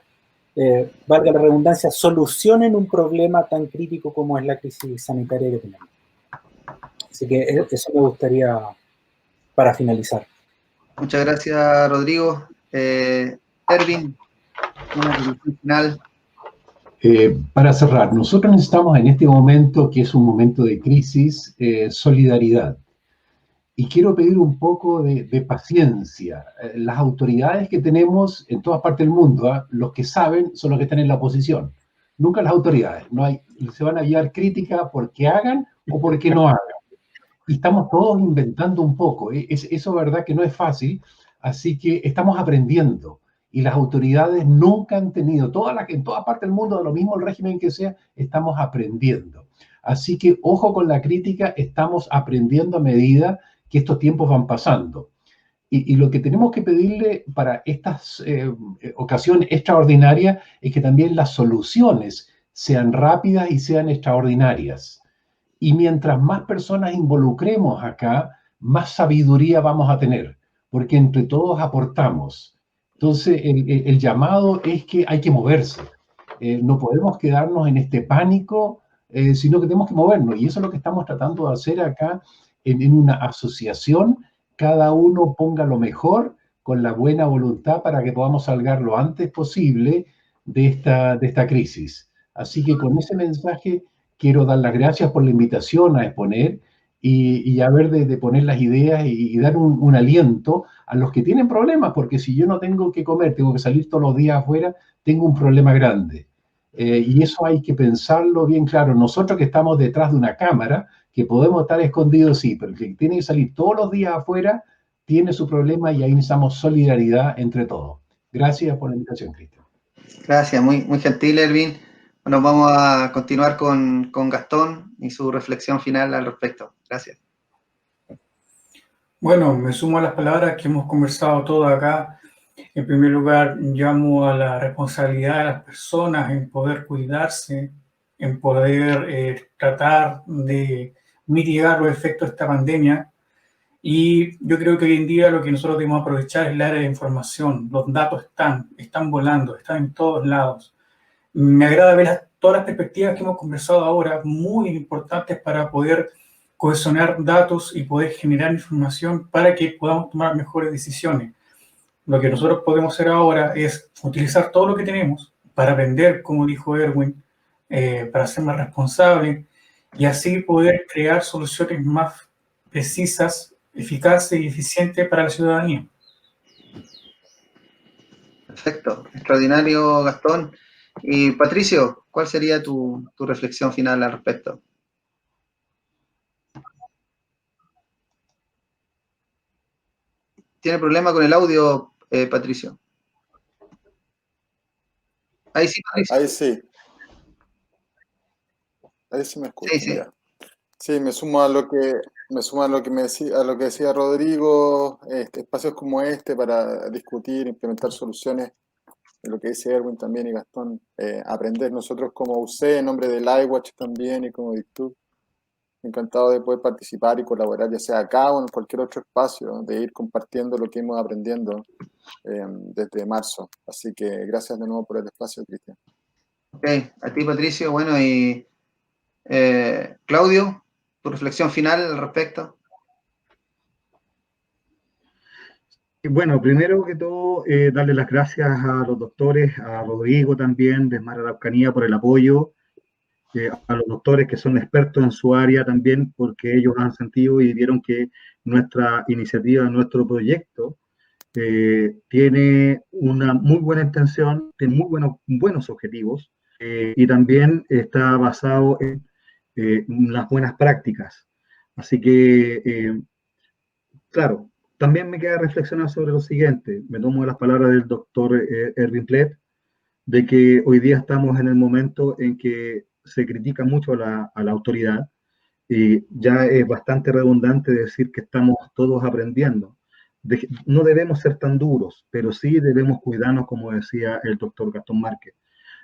valga la redundancia, solucionen un problema tan crítico como es la crisis sanitaria que tenemos. Así que eso me gustaría para finalizar. Muchas gracias, Rodrigo. Erwin, una reflexión final. Para cerrar, nosotros necesitamos en este momento, que es un momento de crisis, solidaridad. Y quiero pedir un poco de paciencia. Las autoridades que tenemos en todas partes del mundo, los que saben son los que están en la oposición. Nunca las autoridades. Se van a llevar crítica porque hagan o porque no hagan. Y estamos todos inventando un poco. Eso es verdad que no es fácil, así que estamos aprendiendo. Y las autoridades nunca han tenido, en toda parte del mundo, de lo mismo el régimen que sea, estamos aprendiendo. Así que ojo con la crítica, estamos aprendiendo a medida que estos tiempos van pasando. Y lo que tenemos que pedirle para estas ocasiones extraordinarias es que también las soluciones sean rápidas y sean extraordinarias. Y mientras más personas involucremos acá, más sabiduría vamos a tener, porque entre todos aportamos. Entonces, el llamado es que hay que moverse. No podemos quedarnos en este pánico, sino que tenemos que movernos. Y eso es lo que estamos tratando de hacer acá en una asociación. Cada uno ponga lo mejor con la buena voluntad para que podamos salir lo antes posible de esta crisis. Así que con ese mensaje quiero dar las gracias por la invitación a exponer y a ver de poner las ideas y dar un aliento a los que tienen problemas, porque si yo no tengo que comer, tengo que salir todos los días afuera, tengo un problema grande. Y eso hay que pensarlo bien claro. Nosotros que estamos detrás de una cámara, que podemos estar escondidos, sí, pero el que tiene que salir todos los días afuera tiene su problema y ahí necesitamos solidaridad entre todos. Gracias por la invitación, Cristian. Gracias, muy gentil, Erwin. Bueno, vamos a continuar con Gastón y su reflexión final al respecto. Gracias. Bueno, me sumo a las palabras que hemos conversado todos acá. En primer lugar, llamo a la responsabilidad de las personas en poder cuidarse, en poder tratar de mitigar los efectos de esta pandemia. Y yo creo que hoy en día lo que nosotros debemos aprovechar es el área de información. Los datos están volando, están en todos lados. Me agrada ver todas las perspectivas que hemos conversado ahora, muy importantes para poder cohesionar datos y poder generar información para que podamos tomar mejores decisiones. Lo que nosotros podemos hacer ahora es utilizar todo lo que tenemos para aprender, como dijo Erwin, para ser más responsable y así poder crear soluciones más precisas, eficaces y eficientes para la ciudadanía. Perfecto, extraordinario, Gastón. Y Patricio, ¿cuál sería tu reflexión final al respecto? ¿Tiene problema con el audio, Patricio? Ahí sí, Patricio. Ahí sí. Ahí sí me escucho. Sí. Ya. Sí, me sumo a lo que decía Rodrigo, espacios como este para discutir, implementar soluciones, lo que dice Erwin también y Gastón, aprender nosotros como UC, en nombre del iWatch también y como DICTUB. Encantado de poder participar y colaborar, ya sea acá o en cualquier otro espacio, de ir compartiendo lo que hemos aprendiendo desde marzo. Así que gracias de nuevo por el espacio, Cristian. Ok, a ti, Patricio. Bueno, y Claudio, tu reflexión final al respecto. Bueno, primero que todo, darle las gracias a los doctores, a Rodrigo también, de Mar Araucanía, por el apoyo, a los doctores que son expertos en su área también, porque ellos han sentido y vieron que nuestra iniciativa, nuestro proyecto, tiene una muy buena intención, tiene muy buenos objetivos, y también está basado en las buenas prácticas. Así que, claro, también me queda reflexionar sobre lo siguiente. Me tomo las palabras del doctor Erwin Plett, de que hoy día estamos en el momento en que se critica mucho a la autoridad, y ya es bastante redundante decir que estamos todos aprendiendo. No debemos ser tan duros, pero sí debemos cuidarnos, como decía el doctor Gastón Márquez.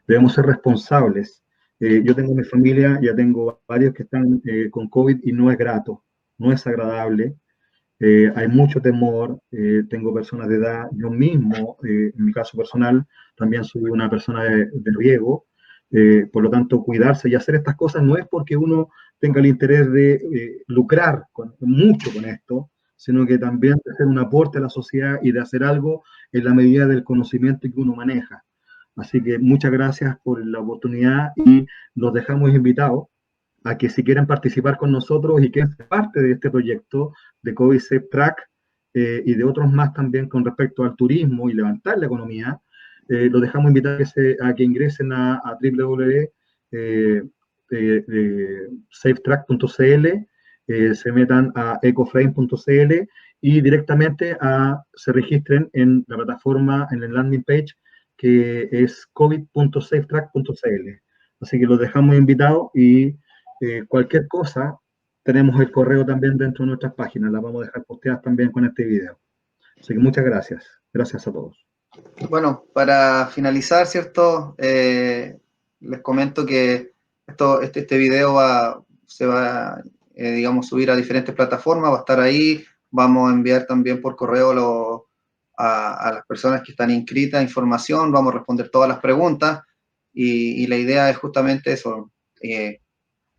Debemos ser responsables. Yo tengo mi familia, ya tengo varios que están con COVID y no es grato, no es agradable. Hay mucho temor, tengo personas de edad, yo mismo, en mi caso personal, también soy una persona de riesgo, por lo tanto, cuidarse y hacer estas cosas no es porque uno tenga el interés de lucrar mucho con esto, sino que también de hacer un aporte a la sociedad y de hacer algo en la medida del conocimiento que uno maneja. Así que muchas gracias por la oportunidad y los dejamos invitados a que si quieren participar con nosotros y que ser parte de este proyecto de COVID Safe Track y de otros más también con respecto al turismo y levantar la economía, los dejamos invitar a que ingresen a www.safetrack.cl, se metan a ecoframe.cl y directamente se registren en la plataforma, en el landing page, que es covid.safetrack.cl. Así que los dejamos invitados y cualquier cosa, tenemos el correo también dentro de nuestras páginas, las vamos a dejar posteadas también con este video. Así que muchas gracias. Gracias a todos. Bueno, para finalizar, ¿cierto? Les comento que este video se va digamos, subir a diferentes plataformas, va a estar ahí. Vamos a enviar también por correo a las personas que están inscritas información, vamos a responder todas las preguntas y la idea es justamente eso,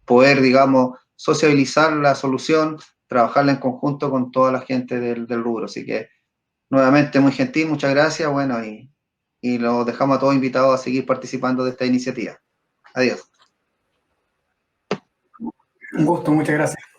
poder, digamos, sociabilizar la solución, trabajarla en conjunto con toda la gente del rubro. Así que, nuevamente, muy gentil, muchas gracias, bueno, y los dejamos a todos invitados a seguir participando de esta iniciativa. Adiós. Un gusto, muchas gracias.